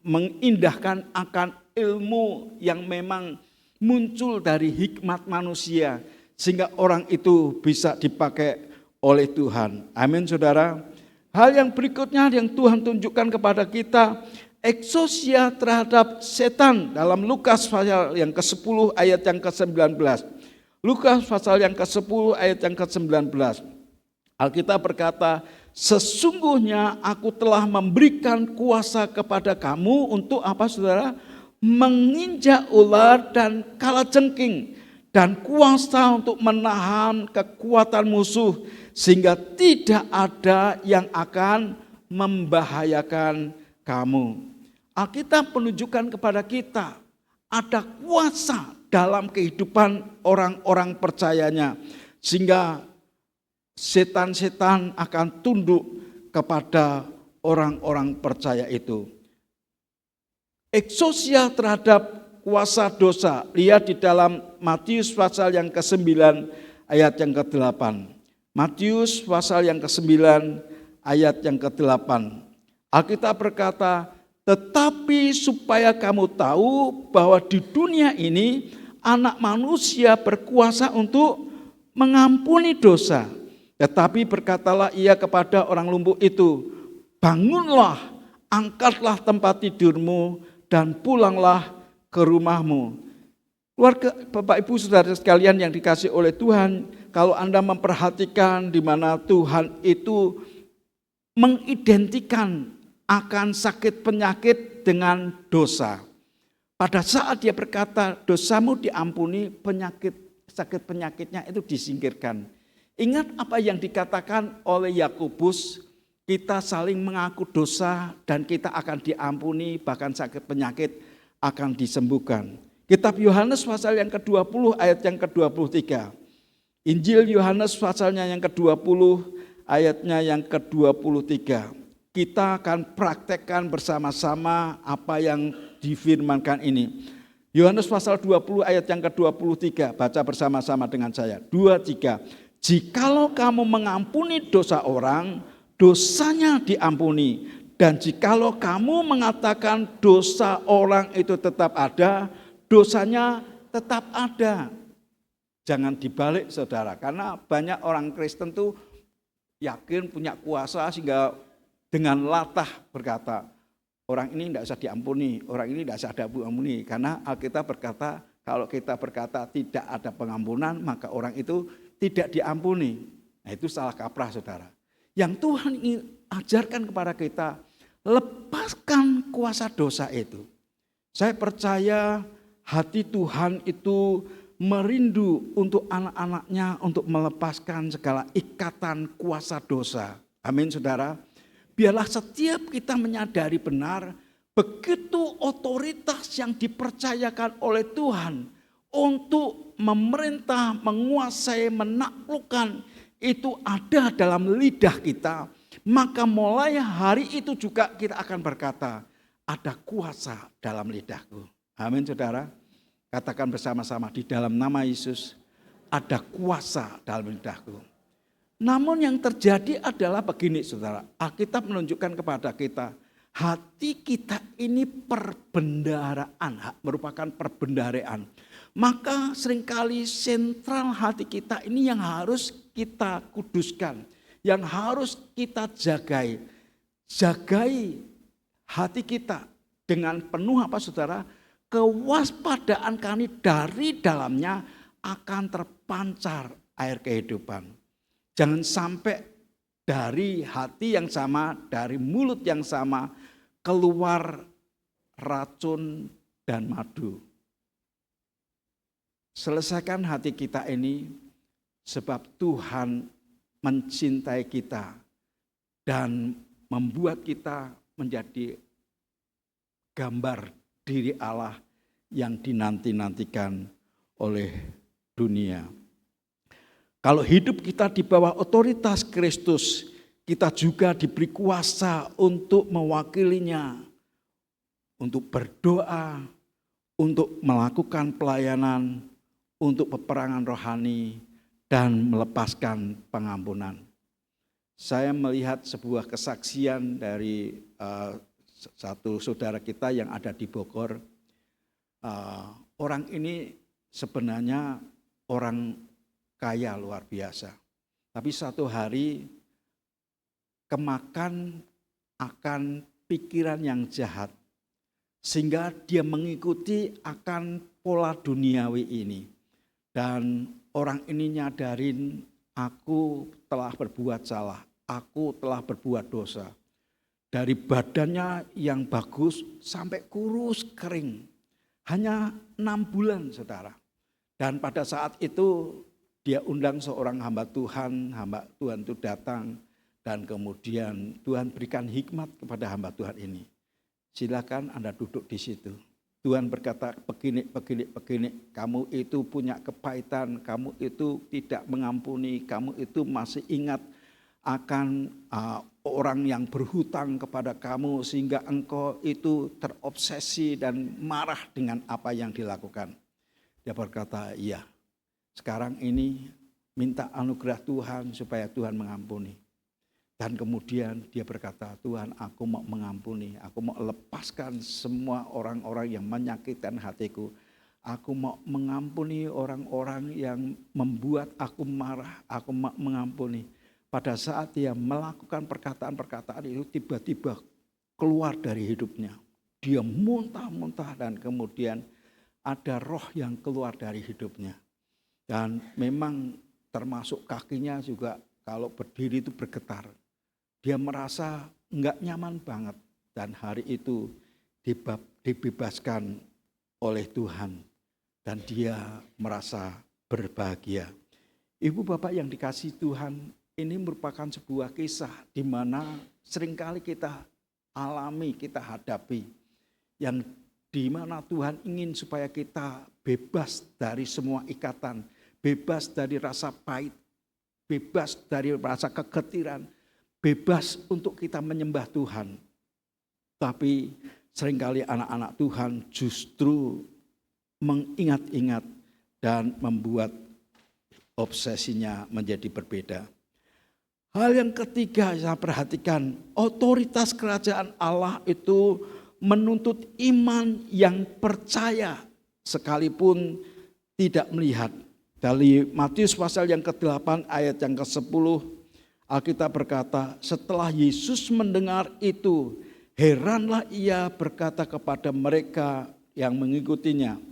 mengindahkan akan ilmu yang memang muncul dari hikmat manusia. Sehingga orang itu bisa dipakai oleh Tuhan. Amin saudara. Hal yang berikutnya yang Tuhan tunjukkan kepada kita, exousia terhadap setan dalam Lukas pasal yang ke-10 ayat yang ke-19. Lukas pasal yang ke-10 ayat yang ke-19. Alkitab berkata, sesungguhnya aku telah memberikan kuasa kepada kamu untuk apa saudara? Menginjak ular dan kalajengking, dan kuasa untuk menahan kekuatan musuh, sehingga tidak ada yang akan membahayakan kamu. Alkitab menunjukkan kepada kita ada kuasa dalam kehidupan orang-orang percayanya, sehingga setan-setan akan tunduk kepada orang-orang percaya itu. Exousia terhadap kuasa dosa, lihat di dalam Matius pasal yang ke-9 ayat yang ke-8. Matius pasal yang ke-9 ayat yang ke-8. Alkitab berkata, tetapi supaya kamu tahu bahwa di dunia ini Anak Manusia berkuasa untuk mengampuni dosa. Tetapi berkatalah ia kepada orang lumpuh itu, bangunlah, angkatlah tempat tidurmu dan pulanglah ke rumahmu. Keluarga Bapak Ibu Saudara sekalian yang dikasihi oleh Tuhan, kalau Anda memperhatikan di mana Tuhan itu mengidentikan akan sakit penyakit dengan dosa. Pada saat dia berkata dosamu diampuni, sakit penyakitnya itu disingkirkan. Ingat apa yang dikatakan oleh Yakobus, kita saling mengaku dosa dan kita akan diampuni, bahkan sakit penyakit akan disembuhkan. Kitab Yohanes pasal yang ke-20 ayat yang ke-23. Injil Yohanes pasalnya yang ke-20 ayatnya yang ke-23. Kita akan praktekkan bersama-sama apa yang difirmankan ini. Yohanes pasal 20 ayat yang ke-23, baca bersama-sama dengan saya. 2, 3. Jikalau kamu mengampuni dosa orang, dosanya diampuni. Dan jikalau kamu mengatakan dosa orang itu tetap ada, dosanya tetap ada. Jangan dibalik saudara, karena banyak orang Kristen tuh yakin punya kuasa sehingga dengan latah berkata, orang ini tidak usah diampuni, orang ini tidak usah diampuni. Karena Alkitab berkata, kalau kita berkata tidak ada pengampunan, maka orang itu tidak diampuni. Nah itu salah kaprah saudara. Yang Tuhan ingin ajarkan kepada kita, lepaskan kuasa dosa itu. Saya percaya hati Tuhan itu merindu untuk anak-anaknya untuk melepaskan segala ikatan kuasa dosa. Amin saudara. Biarlah setiap kita menyadari benar, begitu otoritas yang dipercayakan oleh Tuhan untuk memerintah, menguasai, menaklukkan itu ada dalam lidah kita. Maka mulai hari itu juga kita akan berkata, ada kuasa dalam lidahku. Amin saudara. Katakan bersama-sama, di dalam nama Yesus ada kuasa dalam lidahku. Namun yang terjadi adalah begini saudara. Alkitab menunjukkan kepada kita, hati kita ini perbendaharaan, merupakan perbendaharaan. Maka seringkali sentral hati kita ini yang harus kita kuduskan, yang harus kita jagai. Jagai hati kita dengan penuh apa saudara? Kewaspadaan kami dari dalamnya akan terpancar air kehidupan. Jangan sampai dari hati yang sama, dari mulut yang sama, keluar racun dan madu. Selesaikan hati kita ini sebab Tuhan mencintai kita dan membuat kita menjadi gambar diri Allah yang dinanti-nantikan oleh dunia. Kalau hidup kita di bawah otoritas Kristus, kita juga diberi kuasa untuk mewakilinya, untuk berdoa, untuk melakukan pelayanan, untuk peperangan rohani, dan melepaskan pengampunan. Saya melihat sebuah kesaksian dari satu saudara kita yang ada di Bogor. Orang ini sebenarnya orang kaya luar biasa. Tapi satu hari kemakan akan pikiran yang jahat. Sehingga dia mengikuti akan pola duniawi ini. Dan orang ini nyadarin, aku telah berbuat salah, aku telah berbuat dosa. Dari badannya yang bagus sampai kurus kering. Hanya 6 bulan saudara. Dan pada saat itu dia undang seorang hamba Tuhan itu datang. Dan kemudian Tuhan berikan hikmat kepada hamba Tuhan ini. Silakan Anda duduk di situ. Tuhan berkata begini, kamu itu punya kepahitan, kamu itu tidak mengampuni, kamu itu masih ingat akan orang yang berhutang kepada kamu sehingga engkau itu terobsesi dan marah dengan apa yang dilakukan. Dia berkata, iya, sekarang ini minta anugerah Tuhan supaya Tuhan mengampuni. Dan kemudian dia berkata, Tuhan aku mau mengampuni, aku mau lepaskan semua orang-orang yang menyakitkan hatiku. Aku mau mengampuni orang-orang yang membuat aku marah, aku mau mengampuni. Pada saat dia melakukan perkataan-perkataan itu tiba-tiba keluar dari hidupnya. Dia muntah-muntah dan kemudian ada roh yang keluar dari hidupnya. Dan memang termasuk kakinya juga kalau berdiri itu bergetar. Dia merasa enggak nyaman banget dan hari itu dibebaskan oleh Tuhan dan dia merasa berbahagia. Ibu bapak yang dikasihi Tuhan, ini merupakan sebuah kisah di mana seringkali kita alami, kita hadapi. Yang di mana Tuhan ingin supaya kita bebas dari semua ikatan, bebas dari rasa pahit, bebas dari rasa kegetiran, bebas untuk kita menyembah Tuhan. Tapi seringkali anak-anak Tuhan justru mengingat-ingat dan membuat obsesinya menjadi berbeda. Hal yang ketiga saya perhatikan, otoritas kerajaan Allah itu menuntut iman yang percaya sekalipun tidak melihat. Dari Matius pasal yang ke-8 ayat yang ke-10, Alkitab berkata, setelah Yesus mendengar itu, heranlah ia berkata kepada mereka yang mengikutinya,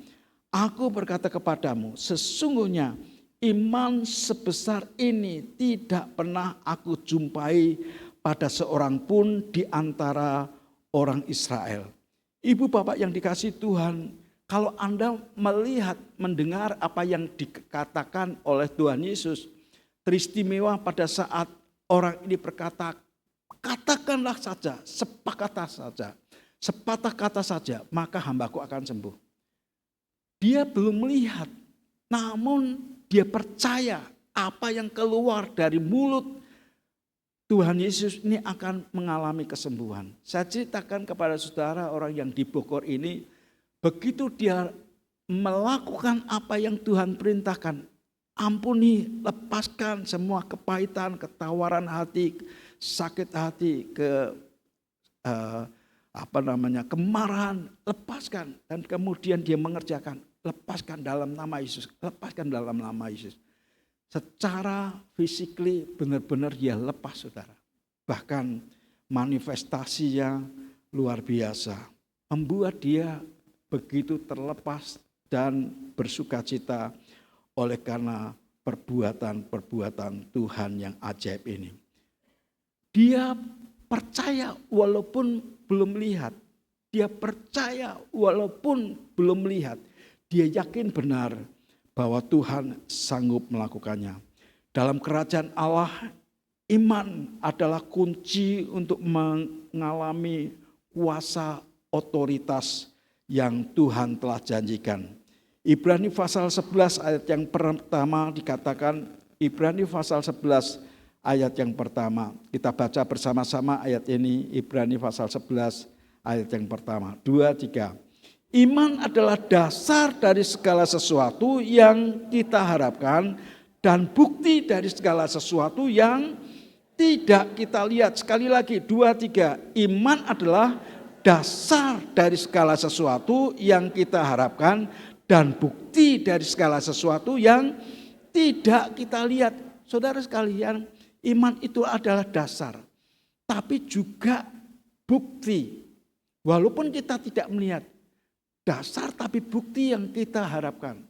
aku berkata kepadamu, sesungguhnya iman sebesar ini tidak pernah aku jumpai pada seorang pun di antara orang Israel. Ibu bapak yang dikasihi Tuhan, kalau Anda melihat, mendengar apa yang dikatakan oleh Tuhan Yesus, teristimewa pada saat orang ini berkata, katakanlah saja, sepatah kata saja, maka hambaku akan sembuh. Dia belum melihat, namun dia percaya apa yang keluar dari mulut Tuhan Yesus ini akan mengalami kesembuhan. Saya ceritakan kepada saudara orang yang di Bogor ini, begitu dia melakukan apa yang Tuhan perintahkan, ampuni, lepaskan semua kepahitan, ketawaran hati, sakit hati, kemarahan, lepaskan. Dan kemudian dia mengerjakan, lepaskan dalam nama Yesus, lepaskan dalam nama Yesus. Secara fisikly benar-benar dia lepas, saudara. Bahkan manifestasinya luar biasa, membuat dia begitu terlepas dan bersukacita oleh karena perbuatan-perbuatan Tuhan yang ajaib ini. Dia percaya walaupun belum lihat. Dia percaya walaupun belum lihat. Dia yakin benar bahwa Tuhan sanggup melakukannya. Dalam kerajaan Allah, iman adalah kunci untuk mengalami kuasa otoritas yang Tuhan telah janjikan. Ibrani pasal 11 ayat yang pertama dikatakan, Ibrani pasal 11 ayat yang pertama. Kita baca bersama-sama ayat ini, Ibrani pasal 11 ayat yang pertama. 2, 3. Iman adalah dasar dari segala sesuatu yang kita harapkan dan bukti dari segala sesuatu yang tidak kita lihat. Sekali lagi, 2, 3. Iman adalah dasar dari segala sesuatu yang kita harapkan dan bukti dari segala sesuatu yang tidak kita lihat. Saudara sekalian, iman itu adalah dasar, tapi juga bukti. Walaupun kita tidak melihat, dasar tapi bukti yang kita harapkan.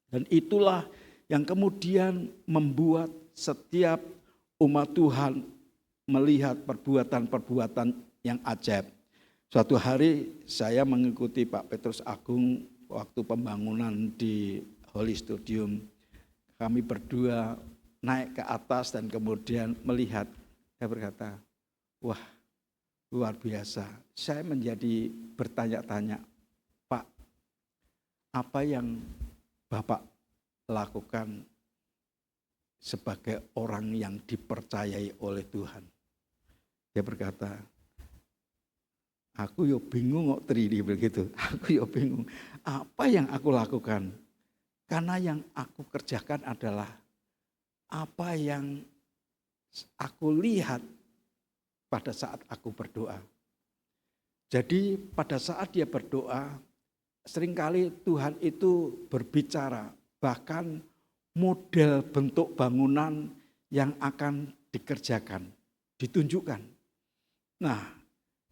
Dan itulah yang kemudian membuat setiap umat Tuhan melihat perbuatan-perbuatan yang ajaib. Suatu hari saya mengikuti Pak Petrus Agung waktu pembangunan di Holy Studium. Kami berdua naik ke atas dan kemudian melihat. Saya berkata, wah luar biasa. Saya menjadi bertanya-tanya, Pak, apa yang Bapak lakukan sebagai orang yang dipercayai oleh Tuhan? Dia berkata, aku yo bingung kok Tri begitu. Aku yo bingung. Apa yang aku lakukan? Karena yang aku kerjakan adalah apa yang aku lihat pada saat aku berdoa. Jadi pada saat dia berdoa, seringkali Tuhan itu berbicara, bahkan model bentuk bangunan yang akan dikerjakan, ditunjukkan. Nah,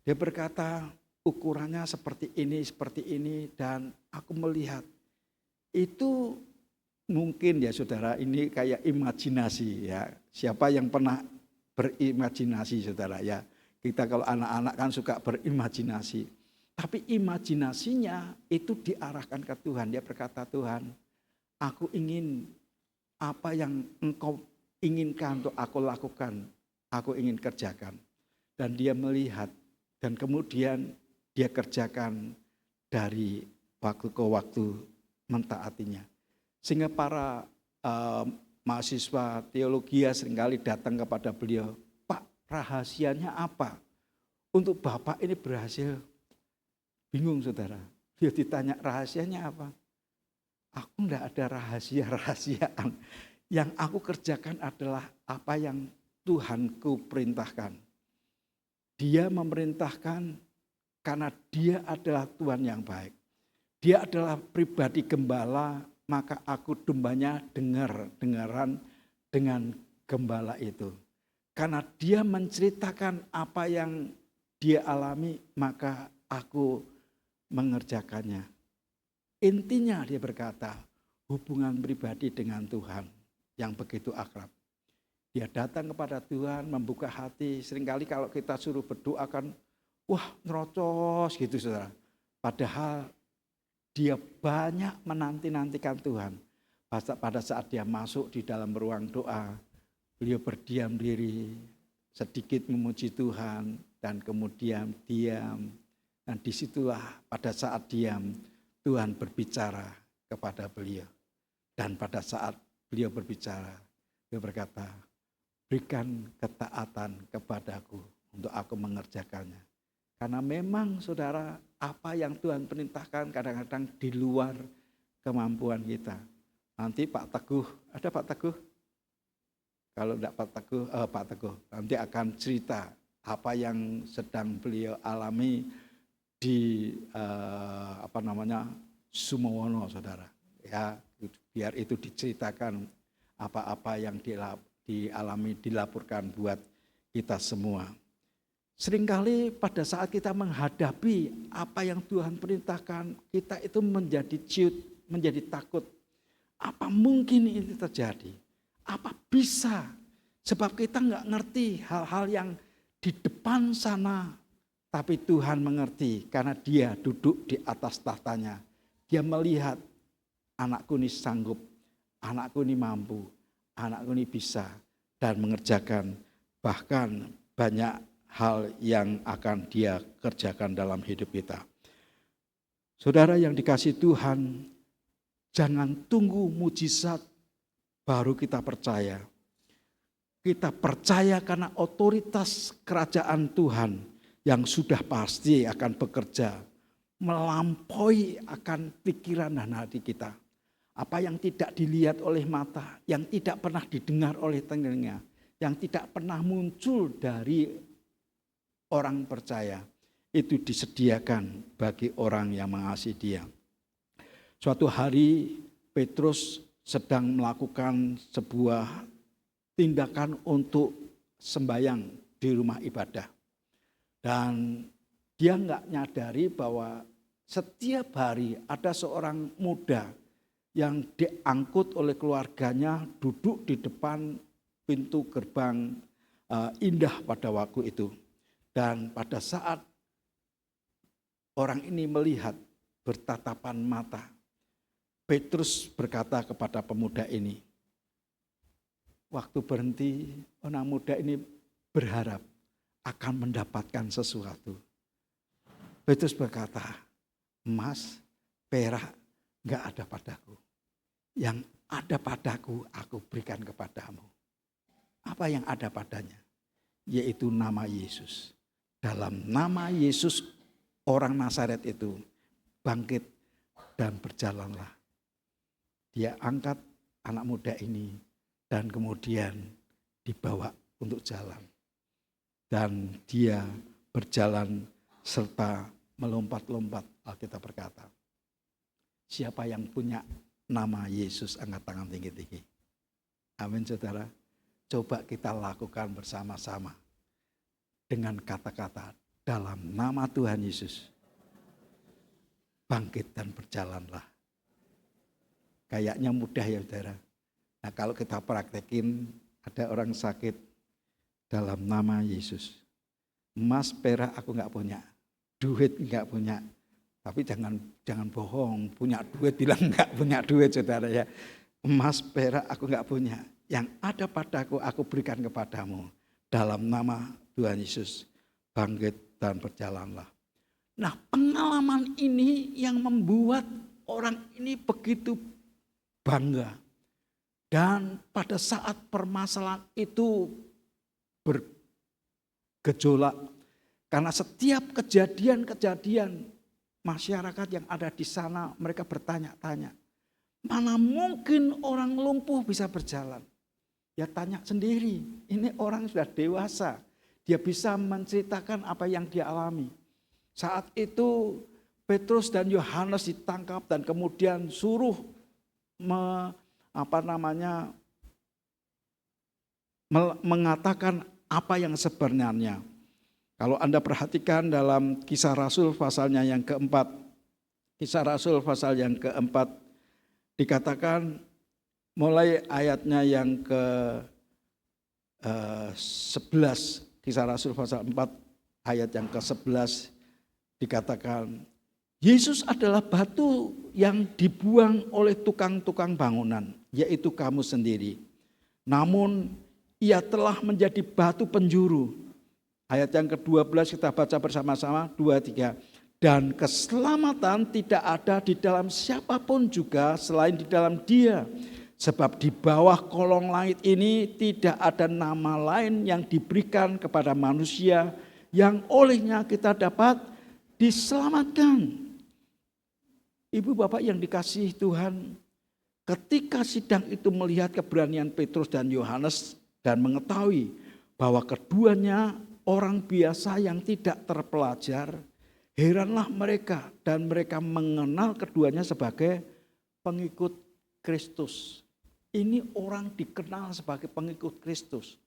dia berkata ukurannya seperti ini dan aku melihat itu mungkin ya saudara, ini kayak imajinasi ya. Siapa yang pernah berimajinasi saudara ya. Kita kalau anak-anak kan suka berimajinasi. Tapi imajinasinya itu diarahkan ke Tuhan. Dia berkata, Tuhan, aku ingin apa yang Engkau inginkan untuk aku lakukan, aku ingin kerjakan. Dan dia melihat dan kemudian dia kerjakan dari waktu ke waktu mentaatinya. Sehingga para mahasiswa teologi seringkali datang kepada beliau, Pak, rahasianya apa untuk Bapak ini berhasil? Bingung saudara, dia ditanya rahasianya apa? Aku enggak ada rahasia-rahasiaan. Yang aku kerjakan adalah apa yang Tuhanku perintahkan. Dia memerintahkan karena dia adalah Tuhan yang baik. Dia adalah pribadi gembala maka aku dombanya dengaran dengan gembala itu. Karena dia menceritakan apa yang dia alami, maka aku mengerjakannya. Intinya dia berkata, hubungan pribadi dengan Tuhan yang begitu akrab. Dia datang kepada Tuhan, membuka hati. Seringkali kalau kita suruh berdoa kan, wah nerocos gitu saudara. Padahal dia banyak menanti-nantikan Tuhan. Pada saat dia masuk di dalam ruang doa, beliau berdiam diri, sedikit memuji Tuhan, dan kemudian diam. Dan disitulah pada saat diam, Tuhan berbicara kepada beliau. Dan pada saat beliau berbicara, beliau berkata, berikan ketaatan kepadaku untuk aku mengerjakannya. Karena memang saudara, apa yang Tuhan perintahkan kadang-kadang di luar kemampuan kita. Nanti Pak Teguh, ada Pak Teguh? Kalau tidak Pak Teguh, nanti akan cerita apa yang sedang beliau alami di Sumowono, saudara. Ya, biar itu diceritakan apa-apa yang dialami, dilaporkan buat kita semua. Seringkali pada saat kita menghadapi apa yang Tuhan perintahkan, kita itu menjadi ciut, menjadi takut. Apa mungkin ini terjadi? Apa bisa? Sebab kita nggak ngerti hal-hal yang di depan sana. Tapi Tuhan mengerti karena dia duduk di atas tahtanya. Dia melihat anakku ini sanggup, anakku ini mampu, anakku ini bisa dan mengerjakan bahkan banyak hal yang akan dia kerjakan dalam hidup kita. Saudara yang dikasihi Tuhan, jangan tunggu mujizat baru kita percaya. Kita percaya karena otoritas kerajaan Tuhan yang sudah pasti akan bekerja melampaui akan pikiran dan hati kita. Apa yang tidak dilihat oleh mata, yang tidak pernah didengar oleh telinga, yang tidak pernah muncul dari orang percaya, itu disediakan bagi orang yang mengasihi Dia. Suatu hari Petrus sedang melakukan sebuah tindakan untuk sembahyang di rumah ibadah. Dan dia nggak nyadari bahwa setiap hari ada seorang muda yang diangkut oleh keluarganya duduk di depan pintu gerbang Indah pada waktu itu. Dan pada saat orang ini melihat bertatapan mata, Petrus berkata kepada pemuda ini, waktu berhenti, orang muda ini berharap akan mendapatkan sesuatu. Petrus berkata, emas, perak enggak ada padaku. Yang ada padaku aku berikan kepadamu. Apa yang ada padanya? Yaitu nama Yesus. Dalam nama Yesus orang Nazaret itu bangkit dan berjalanlah. Dia angkat anak muda ini dan kemudian dibawa untuk jalan. Dan dia berjalan serta melompat-lompat, Alkitab berkata. Siapa yang punya nama Yesus, angkat tangan tinggi-tinggi. Amin saudara. Coba kita lakukan bersama-sama. Dengan kata-kata dalam nama Tuhan Yesus. Bangkit dan berjalanlah. Kayaknya mudah ya saudara. Nah kalau kita praktekin, ada orang sakit dalam nama Yesus. Emas perak aku enggak punya. Duit enggak punya. Tapi jangan bohong, punya duit bilang enggak punya duit saudara ya. Emas perak aku enggak punya. Yang ada padaku aku berikan kepadamu. Dalam nama Tuhan Yesus, bangkit dan berjalanlah. Nah pengalaman ini yang membuat orang ini begitu bangga. Dan pada saat permasalahan itu bergejolak. Karena setiap kejadian-kejadian masyarakat yang ada di sana mereka bertanya-tanya. Mana mungkin orang lumpuh bisa berjalan? Ya tanya sendiri, ini orang sudah dewasa. Dia bisa menceritakan apa yang dia alami. Saat itu Petrus dan Yohanes ditangkap dan kemudian suruh mengatakan apa yang sebenarnya. Kalau Anda perhatikan dalam Kisah Rasul pasalnya yang keempat, Kisah Rasul pasal yang keempat dikatakan mulai ayatnya yang ke-11, Kisah Rasul pasal 4 ayat yang ke-11 dikatakan, Yesus adalah batu yang dibuang oleh tukang-tukang bangunan, yaitu kamu sendiri. Namun ia telah menjadi batu penjuru. Ayat yang ke-12 kita baca bersama-sama, 2-3. Dan keselamatan tidak ada di dalam siapapun juga selain di dalam Dia. Sebab di bawah kolong langit ini tidak ada nama lain yang diberikan kepada manusia yang olehnya kita dapat diselamatkan. Ibu bapak yang dikasihi Tuhan, ketika sidang itu melihat keberanian Petrus dan Yohanes dan mengetahui bahwa keduanya orang biasa yang tidak terpelajar, heranlah mereka dan mereka mengenal keduanya sebagai pengikut Kristus. Ini orang dikenal sebagai pengikut Kristus.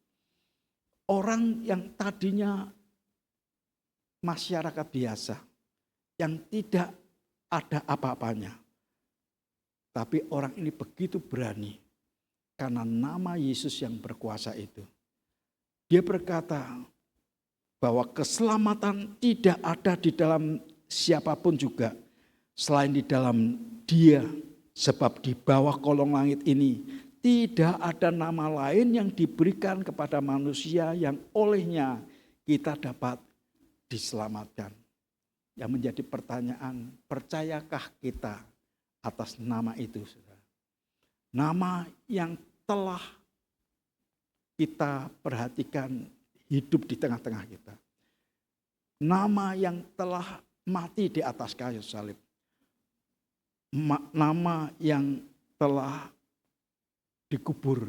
Orang yang tadinya masyarakat biasa, yang tidak ada apa-apanya. Tapi orang ini begitu berani karena nama Yesus yang berkuasa itu. Dia berkata bahwa keselamatan tidak ada di dalam siapapun juga selain di dalam Dia. Sebab di bawah kolong langit ini tidak ada nama lain yang diberikan kepada manusia yang olehnya kita dapat diselamatkan. Yang menjadi pertanyaan, percayakah kita atas nama itu, saudara? Nama yang telah kita perhatikan hidup di tengah-tengah kita. Nama yang telah mati di atas kayu salib. Nama yang telah dikubur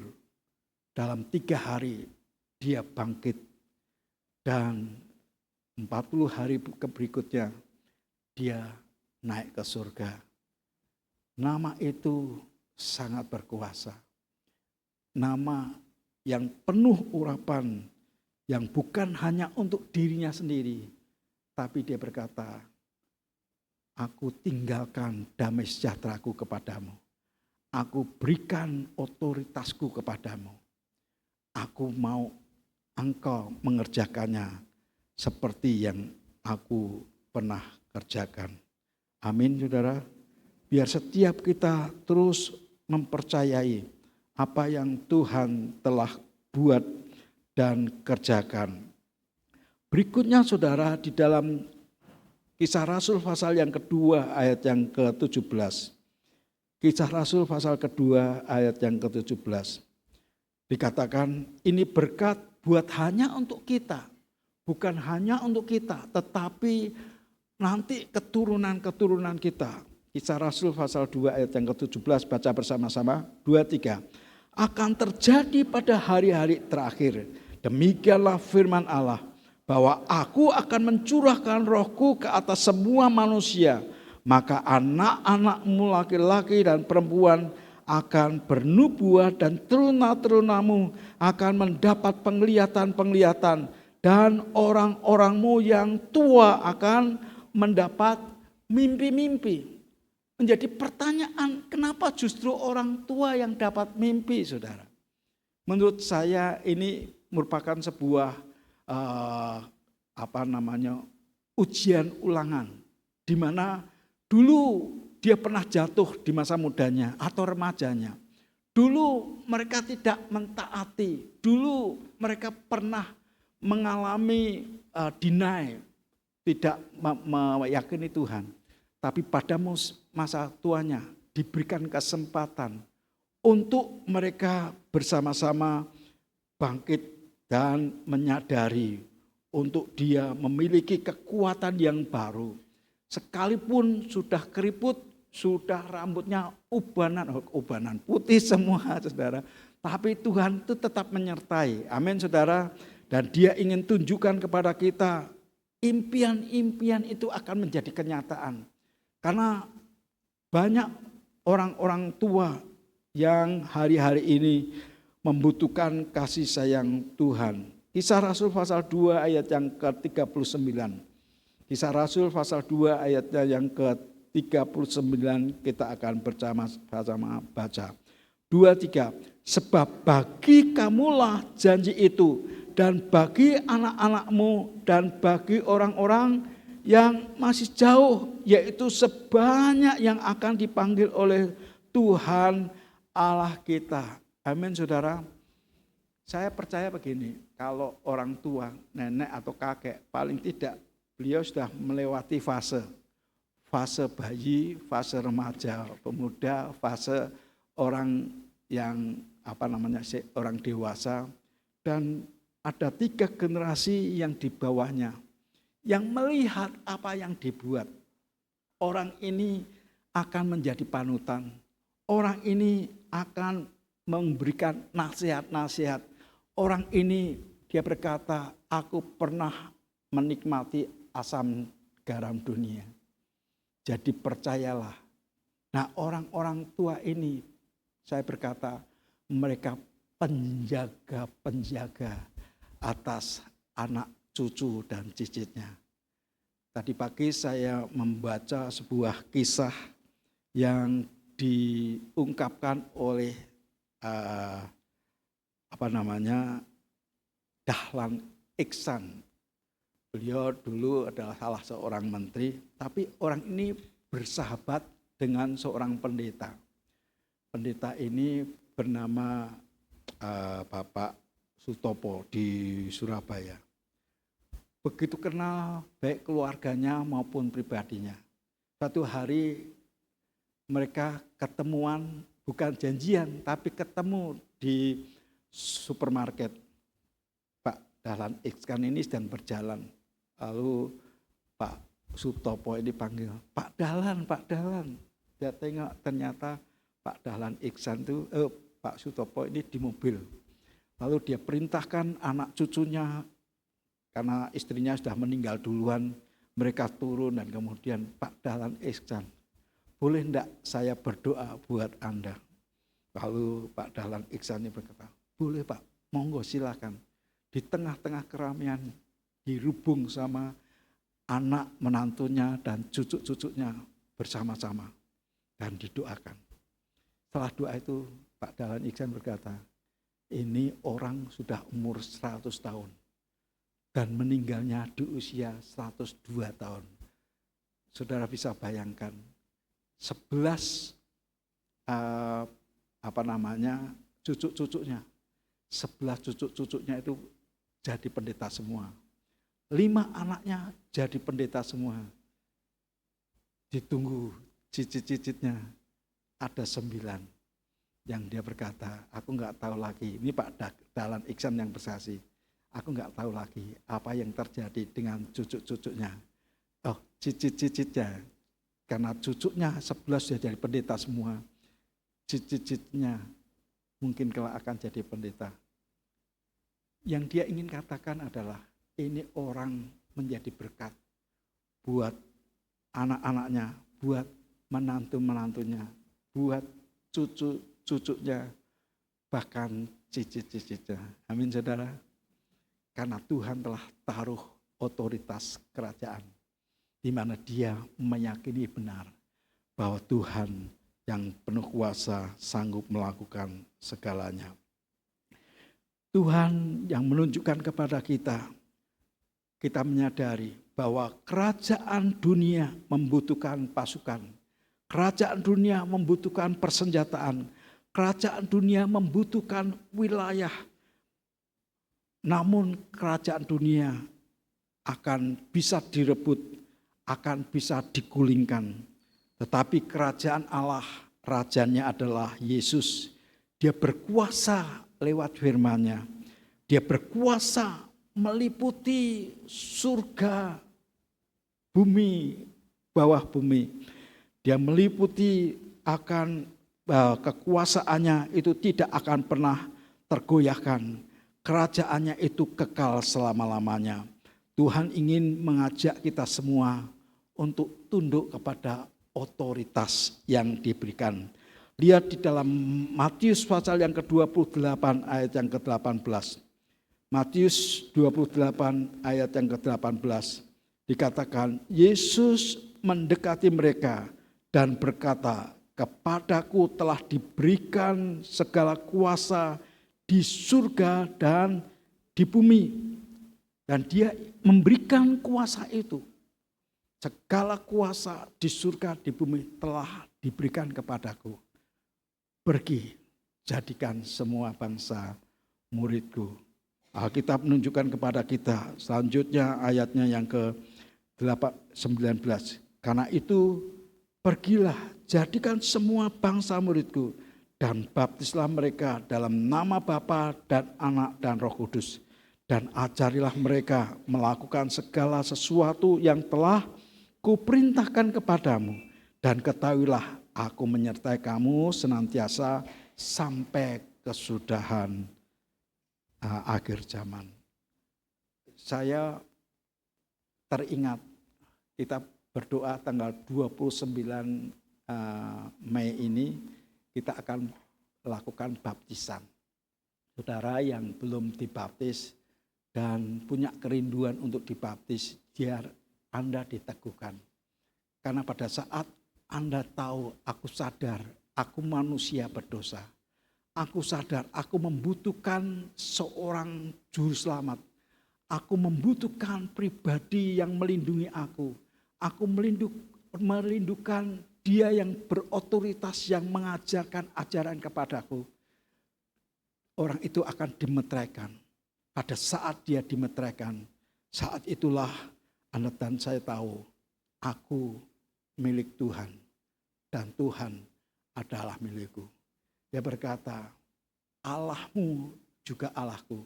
dalam 3 hari dia bangkit. Dan 40 hari berikutnya dia naik ke surga. Nama itu sangat berkuasa. Nama yang penuh urapan, yang bukan hanya untuk dirinya sendiri. Tapi dia berkata, aku tinggalkan damai sejahteraku kepadamu. Aku berikan otoritasku kepadamu. Aku mau engkau mengerjakannya seperti yang aku pernah kerjakan. Amin, saudara. Biar setiap kita terus mempercayai apa yang Tuhan telah buat dan kerjakan. Berikutnya saudara, di dalam Kisah Rasul pasal yang kedua ayat yang ke-17. Kisah Rasul pasal kedua ayat yang ke-17. Dikatakan ini berkat buat hanya untuk kita. Bukan hanya untuk kita, tetapi nanti keturunan-keturunan kita. Kisah Rasul pasal 2 ayat yang ke-17, baca bersama-sama, 2-3. Akan terjadi pada hari-hari terakhir. Demikianlah firman Allah, bahwa aku akan mencurahkan rohku ke atas semua manusia. Maka anak-anakmu laki-laki dan perempuan akan bernubuah dan teruna-terunamu akan mendapat penglihatan-penglihatan. Dan orang-orangmu yang tua akan mendapat mimpi-mimpi. Menjadi pertanyaan, kenapa justru orang tua yang dapat mimpi, saudara? Menurut saya ini merupakan sebuah ujian ulangan. Di mana dulu dia pernah jatuh di masa mudanya atau remajanya. Dulu mereka tidak mentaati. Dulu mereka pernah mengalami deny, tidak meyakini Tuhan. Tapi pada masa tuanya diberikan kesempatan untuk mereka bersama-sama bangkit dan menyadari untuk dia memiliki kekuatan yang baru. Sekalipun sudah keriput, sudah rambutnya ubanan putih semua, saudara. Tapi Tuhan itu tetap menyertai. Amin, saudara. Dan dia ingin tunjukkan kepada kita, impian-impian itu akan menjadi kenyataan. Karena banyak orang-orang tua yang hari-hari ini membutuhkan kasih sayang Tuhan. Kisah Rasul pasal 2 ayat yang ke-39. Kisah Rasul pasal 2 ayatnya yang ke-39 kita akan bersama-sama baca. 2-3. Sebab bagi kamulah janji itu, dan bagi anak-anakmu, dan bagi orang-orang yang masih jauh, yaitu sebanyak yang akan dipanggil oleh Tuhan Allah kita. Amin, saudara. Saya percaya begini, kalau orang tua, nenek atau kakek, paling tidak beliau sudah melewati fase bayi, fase remaja, pemuda, fase orang yang orang dewasa, dan ada 3 generasi yang di bawahnya yang melihat apa yang dibuat. Orang ini akan menjadi panutan. Orang ini akan memberikan nasihat-nasihat. Orang ini dia berkata, aku pernah menikmati asam garam dunia. Jadi percayalah. Nah, orang-orang tua ini, saya berkata, mereka penjaga-penjaga atas anak, cucu, dan cicitnya. Tadi pagi saya membaca sebuah kisah yang diungkapkan oleh Dahlan Iksan. Beliau dulu adalah salah seorang menteri, tapi orang ini bersahabat dengan seorang pendeta. Pendeta ini bernama Bapak Sutopo di Surabaya. Begitu kenal baik keluarganya maupun pribadinya. Suatu hari mereka ketemuan, bukan janjian, tapi ketemu di supermarket. Pak Dahlan Iksan ini sedang berjalan. Lalu Pak Sutopo ini panggil, Pak Dahlan. Dia tengok ternyata Pak Dahlan Iksan itu, Pak Sutopo ini di mobil. Lalu dia perintahkan anak cucunya, karena istrinya sudah meninggal duluan, mereka turun dan kemudian, Pak Dahlan Iksan, boleh enggak saya berdoa buat Anda? Lalu Pak Dahlan Iksan ini berkata, boleh Pak, monggo silakan. Di tengah-tengah keramaian, dirubung sama anak menantunya dan cucu-cucunya bersama-sama dan didoakan. Setelah doa itu Pak Dahlan Iksan berkata, ini orang sudah umur 100 tahun dan meninggalnya di usia 102 tahun. Saudara bisa bayangkan 11 cucu-cucunya. 11 cucu-cucunya itu jadi pendeta semua. 5 anaknya jadi pendeta semua. Ditunggu cicit-cicitnya ada 9 yang dia berkata, aku enggak tahu lagi. Ini Pak Dahlan Iksan yang bersaksi. Aku enggak tahu lagi apa yang terjadi dengan cucu-cucunya. Oh, cicit-cicitnya. Karena cucunya 11 sudah jadi pendeta semua. Cicit-cicitnya mungkin kelak akan jadi pendeta. Yang dia ingin katakan adalah ini orang menjadi berkat buat anak-anaknya, buat menantu-menantunya, buat cucu-cucunya, bahkan cicit-cicitnya. Amin, saudara. Karena Tuhan telah taruh otoritas kerajaan, di mana dia meyakini benar bahwa Tuhan yang penuh kuasa sanggup melakukan segalanya. Tuhan yang menunjukkan kepada kita menyadari bahwa kerajaan dunia membutuhkan pasukan. Kerajaan dunia membutuhkan persenjataan. Kerajaan dunia membutuhkan wilayah. Namun kerajaan dunia akan bisa direbut, akan bisa digulingkan. Tetapi kerajaan Allah, rajanya adalah Yesus. Dia berkuasa lewat firman-Nya. Dia berkuasa meliputi surga, bumi, bawah bumi. Dia meliputi akan kekuasaannya itu tidak akan pernah tergoyahkan. Kerajaannya itu kekal selama-lamanya. Tuhan ingin mengajak kita semua untuk tunduk kepada otoritas yang diberikan. Lihat di dalam Matius pasal yang ke-28 ayat yang ke-18. Matius 28 ayat yang ke-18 dikatakan, Yesus mendekati mereka dan berkata, kepadaku telah diberikan segala kuasa di surga dan di bumi. Dan dia memberikan kuasa itu. Segala kuasa di surga di bumi telah diberikan kepadaku. Pergi, jadikan semua bangsa muridku. Alkitab menunjukkan kepada kita, selanjutnya ayatnya yang ke-19. Karena itu, pergilah, jadikan semua bangsa muridku, dan baptislah mereka dalam nama Bapa dan Anak dan Roh Kudus. Dan ajarilah mereka melakukan segala sesuatu yang telah kuperintahkan kepadamu. Dan ketahuilah, aku menyertai kamu senantiasa sampai kesudahan akhir zaman. Saya teringat kita berdoa tanggal 29 Mei ini kita akan lakukan baptisan. Saudara yang belum dibaptis dan punya kerinduan untuk dibaptis, biar Anda diteguhkan. Karena pada saat Anda tahu, aku sadar, aku manusia berdosa. Aku sadar, aku membutuhkan seorang juru selamat. Aku membutuhkan pribadi yang melindungi aku. Aku merindukan dia yang berotoritas, yang mengajarkan ajaran kepadaku. Orang itu akan dimeteraikan. Pada saat dia dimeteraikan, saat itulah Anda dan saya tahu, aku milik Tuhan dan Tuhan adalah milikku. Dia berkata, Allahmu juga Allahku,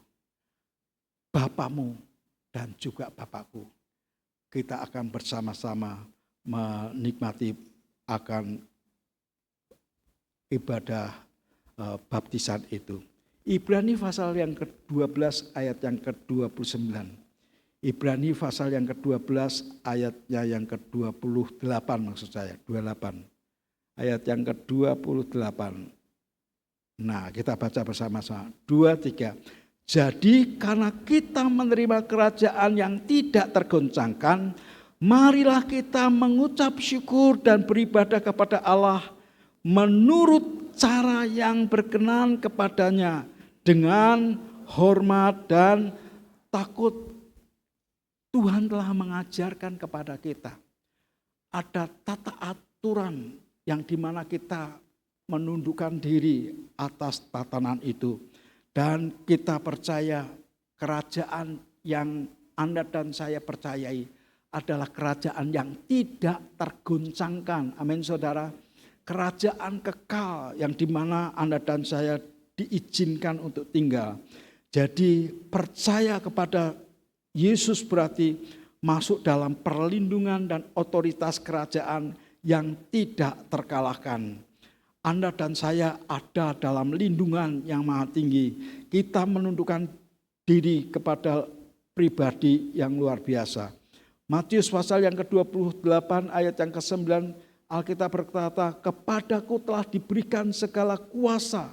Bapamu dan juga Bapakku. Kita akan bersama-sama menikmati akan ibadah baptisan itu. Ibrani pasal yang ke-12 ayat yang ke-29. Ibrani pasal yang ke-12 ayatnya yang ke-28 maksud saya, 28. Ayat yang ke-28. Nah, kita baca bersama-sama. 2, 3. Jadi karena kita menerima kerajaan yang tidak tergoncangkan, marilah kita mengucap syukur dan beribadah kepada Allah menurut cara yang berkenan kepadanya dengan hormat dan takut. Tuhan telah mengajarkan kepada kita ada tata aturan yang dimana kita menundukkan diri atas tatanan itu. Dan kita percaya kerajaan yang Anda dan saya percayai adalah kerajaan yang tidak tergoncangkan. Amin saudara. Kerajaan kekal yang dimana Anda dan saya diizinkan untuk tinggal. Jadi percaya kepada Yesus berarti masuk dalam perlindungan dan otoritas kerajaan yang tidak terkalahkan. Anda dan saya ada dalam lindungan yang maha tinggi. Kita menundukkan diri kepada pribadi yang luar biasa. Matius pasal yang ke-28 ayat yang ke-9 Alkitab berkata, kepadaku telah diberikan segala kuasa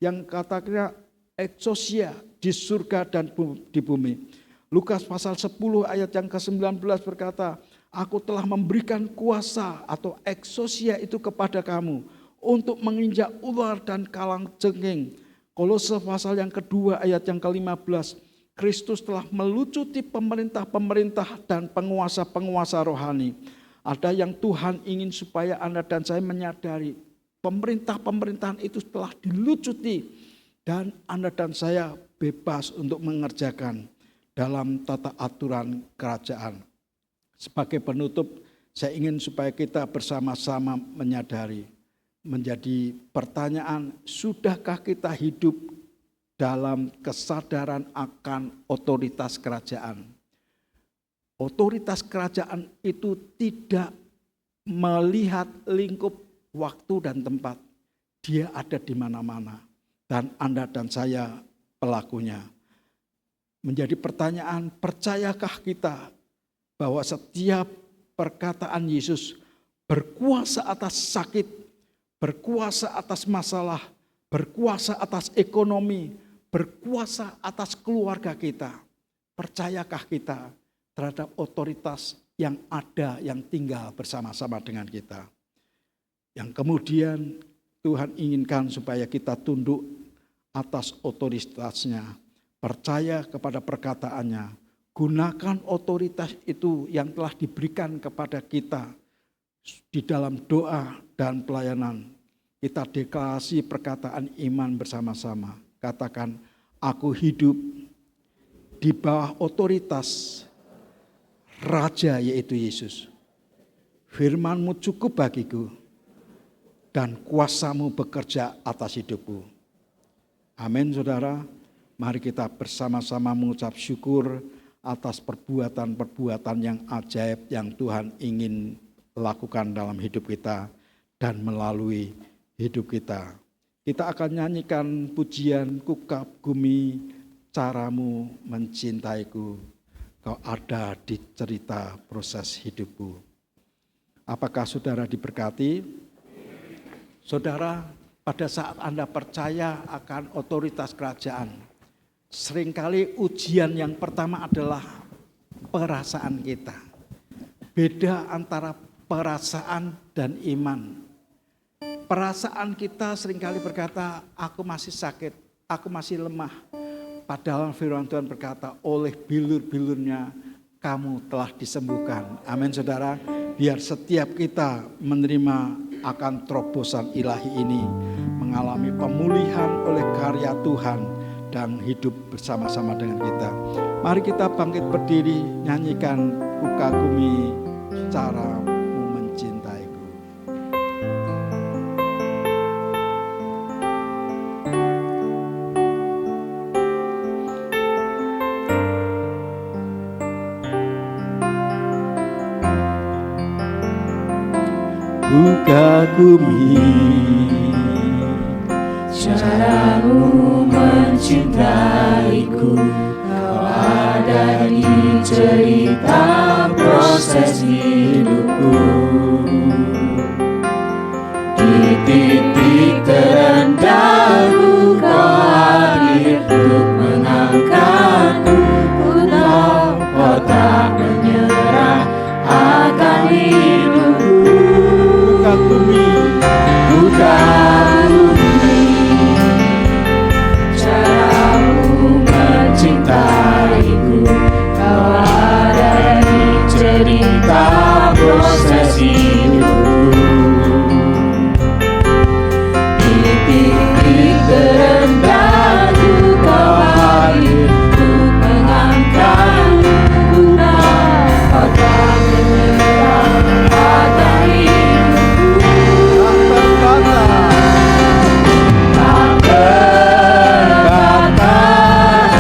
yang katakannya exousia di surga dan di bumi. Lukas pasal 10 ayat yang ke-19 berkata, aku telah memberikan kuasa atau exousia itu kepada kamu untuk menginjak ular dan kalang jengking. Kolose pasal yang kedua ayat yang ke-15. Kristus telah melucuti pemerintah-pemerintah dan penguasa-penguasa rohani. Ada yang Tuhan ingin supaya Anda dan saya menyadari. Pemerintah-pemerintahan itu telah dilucuti. Dan Anda dan saya bebas untuk mengerjakan dalam tata aturan kerajaan. Sebagai penutup, saya ingin supaya kita bersama-sama menyadari. Menjadi pertanyaan, sudahkah kita hidup dalam kesadaran akan otoritas kerajaan? Otoritas kerajaan itu tidak melihat lingkup waktu dan tempat. Dia ada di mana-mana. Dan Anda dan saya pelakunya. Menjadi pertanyaan, percayakah kita bahwa setiap perkataan Yesus berkuasa atas sakit, berkuasa atas masalah, berkuasa atas ekonomi, berkuasa atas keluarga kita. Percayakah kita terhadap otoritas yang ada, yang tinggal bersama-sama dengan kita? Yang kemudian Tuhan inginkan supaya kita tunduk atas otoritasnya, percaya kepada perkataannya, gunakan otoritas itu yang telah diberikan kepada kita di dalam doa dan pelayanan. Kita deklarasi perkataan iman bersama-sama. Katakan, aku hidup di bawah otoritas Raja yaitu Yesus. Firman-Mu cukup bagiku dan kuasa-Mu bekerja atas hidupku. Amin, saudara. Mari kita bersama-sama mengucap syukur atas perbuatan-perbuatan yang ajaib yang Tuhan ingin lakukan dalam hidup kita dan melalui hidup kita. Kita akan nyanyikan pujian Ku kagumi caramu mencintaiku, kau ada di cerita proses hidupku. Apakah saudara diberkati? Saudara, pada saat Anda percaya akan otoritas kerajaan, seringkali ujian yang pertama adalah perasaan kita. Beda antara perasaan dan iman. Perasaan kita seringkali berkata, aku masih sakit, aku masih lemah. Padahal firman Tuhan berkata, oleh bilur-bilurnya kamu telah disembuhkan. Amin, saudara. Biar setiap kita menerima akan terobosan ilahi ini, mengalami pemulihan oleh karya Tuhan dan hidup bersama-sama dengan kita. Mari kita bangkit berdiri, nyanyikan Ku kagumi caramu mencintaiku. Ku kagumi caramu mencintaiku, kau ada di cerita proses hidupku. Di titik terendahku kau hadir untuk mengangkatku. Kau tak menyerah akan hidupku. Ku kagumi caramu mencintaiku, kau ada di cerita proses hidupku. Di titik terendahku kau hadir untuk mengangkatku. Kau tak menyerah akan hidupku. Tak terbatas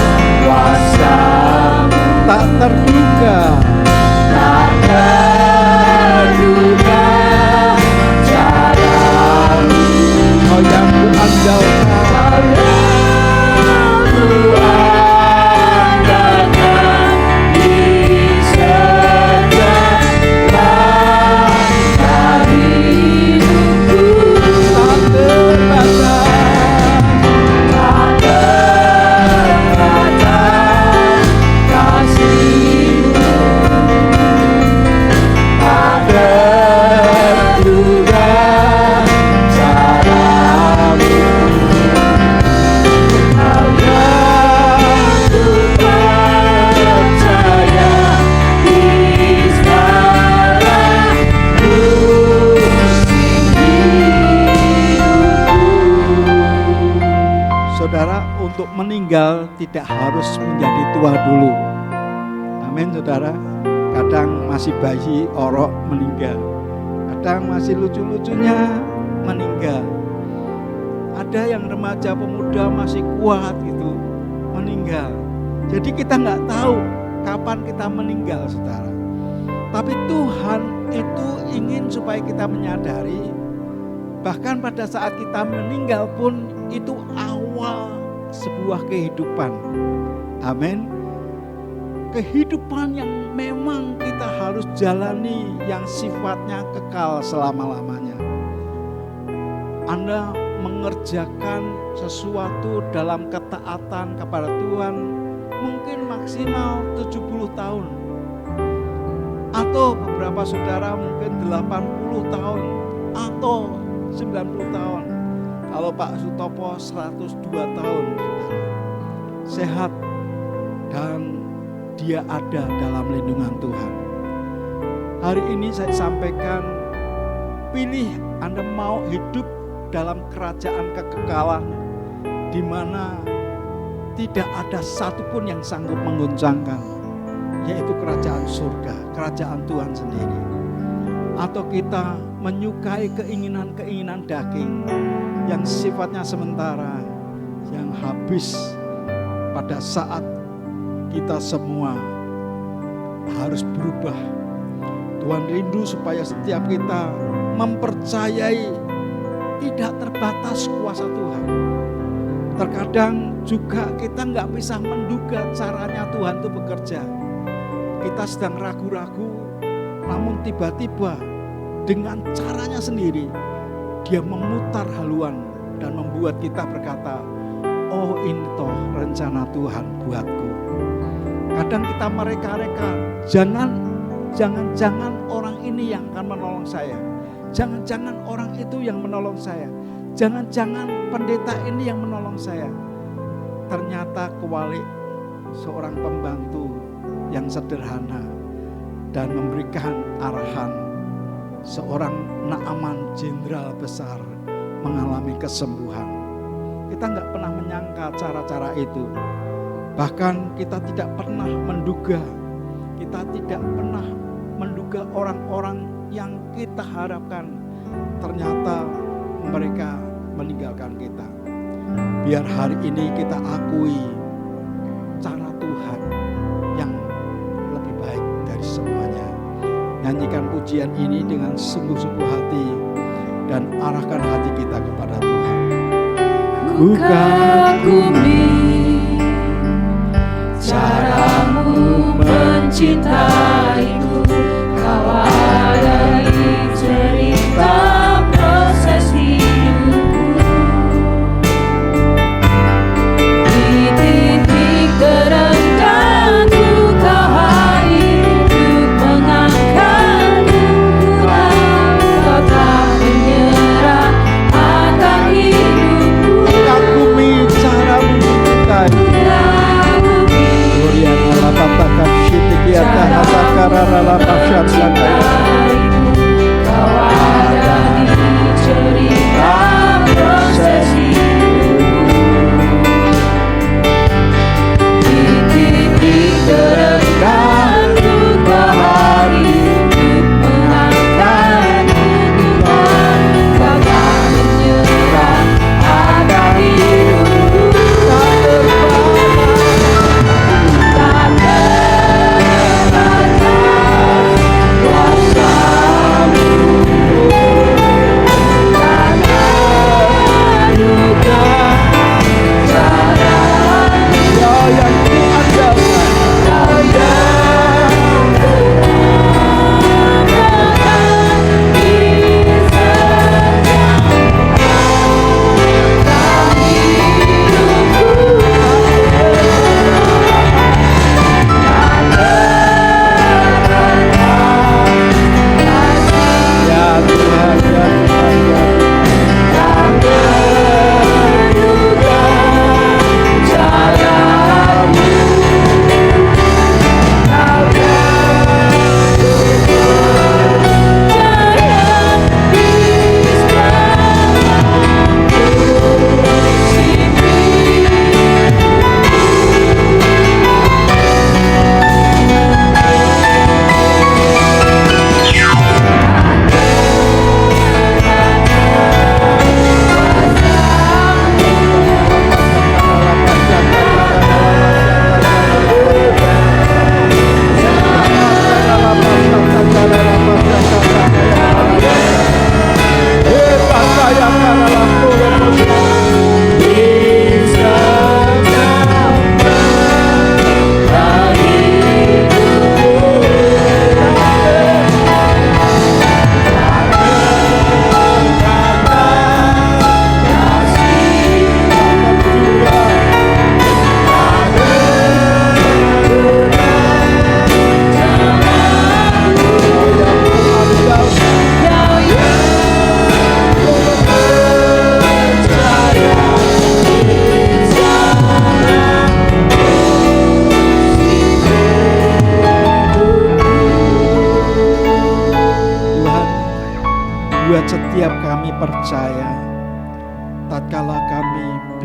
kuasa-Mu, tak terduga, tak terduga caramu. kau yang kuandalkan. Kau yang kuandalkan di setiap langkah hidupku. Tak terbatas, Tak terbatas kasih-Mu, tak terduga caramu. Kau yang ku percaya di segala musim hidupku. saudara, untuk meninggal tidak harus menjadi tua dulu. Amin, saudara. Kadang masih bayi orok meninggal, kadang masih lucu-lucunya meninggal. Ada yang remaja pemuda masih kuat gitu meninggal. Jadi kita nggak tahu kapan kita meninggal, saudara. Tapi Tuhan itu ingin supaya kita menyadari, bahkan pada saat kita meninggal pun itu awal sebuah kehidupan. Amin. Kehidupan yang memang kita harus jalani, yang sifatnya kekal selama-lamanya. Anda mengerjakan sesuatu dalam ketaatan kepada Tuhan mungkin maksimal 70 tahun. Atau beberapa saudara mungkin 80 tahun atau 90 tahun. Kalau Pak Sutopo 102 tahun, sehat dan dia ada dalam lindungan Tuhan. Hari ini saya sampaikan, pilih Anda mau hidup dalam kerajaan kekekalan di mana tidak ada satupun yang sanggup mengguncangkan, yaitu kerajaan surga, kerajaan Tuhan sendiri. Atau kita menyukai keinginan-keinginan daging yang sifatnya sementara, yang habis pada saat kita semua harus berubah. Tuhan rindu supaya setiap kita mempercayai tidak terbatas kuasa Tuhan. Terkadang juga kita nggak bisa menduga caranya Tuhan itu bekerja. Kita sedang ragu-ragu, namun tiba-tiba dengan caranya sendiri dia memutar haluan dan membuat kita berkata, oh ini toh rencana Tuhan buatku. Kadang kita mereka-reka, jangan orang ini yang akan menolong saya. Jangan-jangan orang itu yang menolong saya. Jangan-jangan pendeta ini yang menolong saya. Ternyata kewalik, seorang pembantu yang sederhana dan memberikan arahan. Seorang Naaman jenderal besar mengalami kesembuhan. Kita nggak pernah menyangka cara-cara itu. Bahkan kita tidak pernah menduga. Kita tidak pernah menduga orang-orang yang kita harapkan ternyata mereka meninggalkan kita. Biar hari ini kita akui cara Tuhan yang lebih baik dari semuanya. Nyanyikan pujian ini dengan sungguh-sungguh hati dan arahkan hati kita kepada Tuhan. Ku kagumi caramu mencintaiku, kau adai cerita proses hidupku. Di titik terendahku kau hadir untuk mengangkatku. Kau tak menyerah akan hidupku. Kagumi caramu mencintai. Kau ada di cerita proses hidupku. Di titik terendahku kau hadir untuk mengangkatku. Tuhan, kau tak menyerah akan hidupku. Tak terbatas kuasa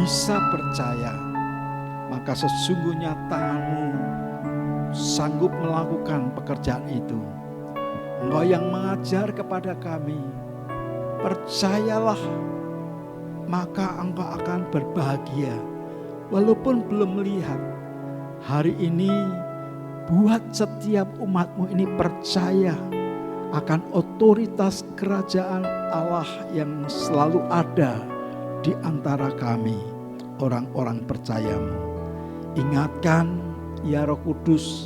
bisa percaya, maka sesungguhnya tanganmu sanggup melakukan pekerjaan itu. Engkau yang mengajar kepada kami, percayalah, maka engkau akan berbahagia. Walaupun belum melihat, hari ini buat setiap umatmu ini percaya akan otoritas kerajaan Allah yang selalu ada di antara kami, orang-orang percayamu. Ingatkan, ya Roh Kudus,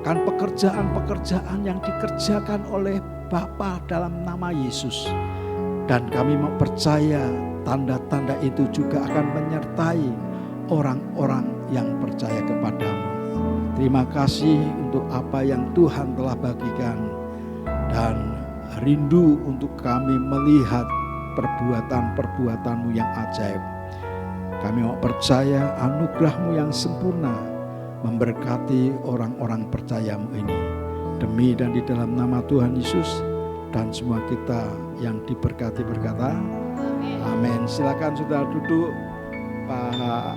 akan pekerjaan-pekerjaan yang dikerjakan oleh Bapa dalam nama Yesus. Dan kami mau percaya tanda-tanda itu juga akan menyertai orang-orang yang percaya kepadamu. Terima kasih untuk apa yang Tuhan telah bagikan, dan rindu untuk kami melihat perbuatan-perbuatan-Mu yang ajaib. Kami mau percaya anugerah-Mu yang sempurna memberkati orang-orang percaya-Mu ini. Demi dan di dalam nama Tuhan Yesus, dan semua kita yang diberkati berkata, amin. Silakan sudah duduk. Pak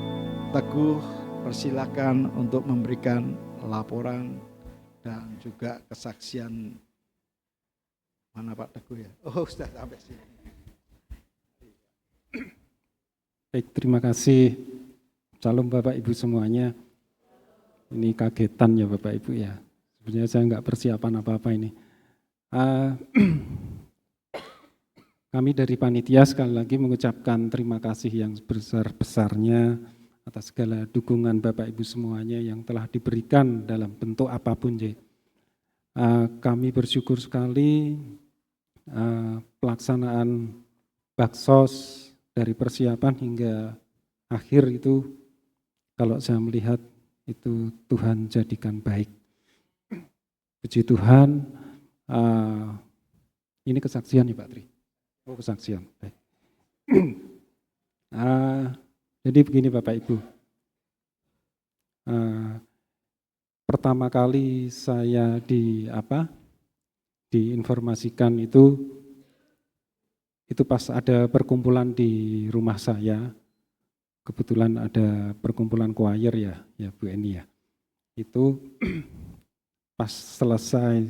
Teguh, persilakan untuk memberikan laporan dan juga kesaksian. Mana Pak Teguh ya? Oh, sudah sampai sini. Baik, terima kasih. Salam Bapak Ibu semuanya. Ini kagetan ya Bapak Ibu ya. Sebenarnya saya nggak persiapan apa-apa ini. Kami dari panitia sekali lagi mengucapkan terima kasih yang sebesar-besarnya atas segala dukungan Bapak Ibu semuanya yang telah diberikan dalam bentuk apapun. Kami bersyukur sekali pelaksanaan baksos dari persiapan hingga akhir itu, kalau saya melihat itu Tuhan jadikan baik. Puji Tuhan. Ini kesaksian ya Pak Tri. Oh, kesaksian. Baik. Jadi begini Bapak Ibu. Pertama kali saya diinformasikan itu pas ada perkumpulan di rumah saya. Kebetulan ada perkumpulan choir ya Bu Eni ya. Itu pas selesai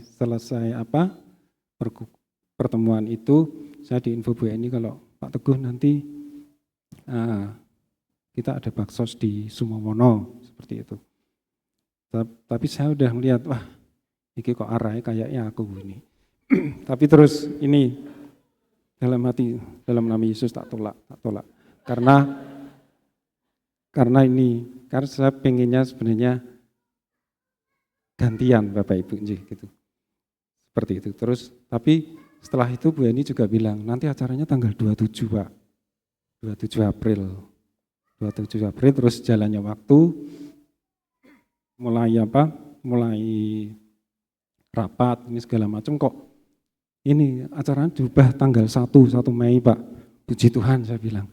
pertemuan itu, saya diinfo Bu Eni kalau Pak Teguh nanti kita ada baksos di Sumomono, seperti itu. Tapi saya udah melihat, wah ini kok arahnya kayaknya aku ini. Tapi terus ini dalam hati, dalam nama Yesus tak tolak. Karena saya pengennya sebenarnya gantian Bapak Ibu gitu. Seperti itu. Terus tapi setelah itu Bu Eni juga bilang nanti acaranya tanggal 27 Pak. 27 April. Terus jalannya waktu mulai rapat ini segala macam kok. Ini acaranya diubah tanggal 1 Mei Pak. Puji Tuhan saya bilang.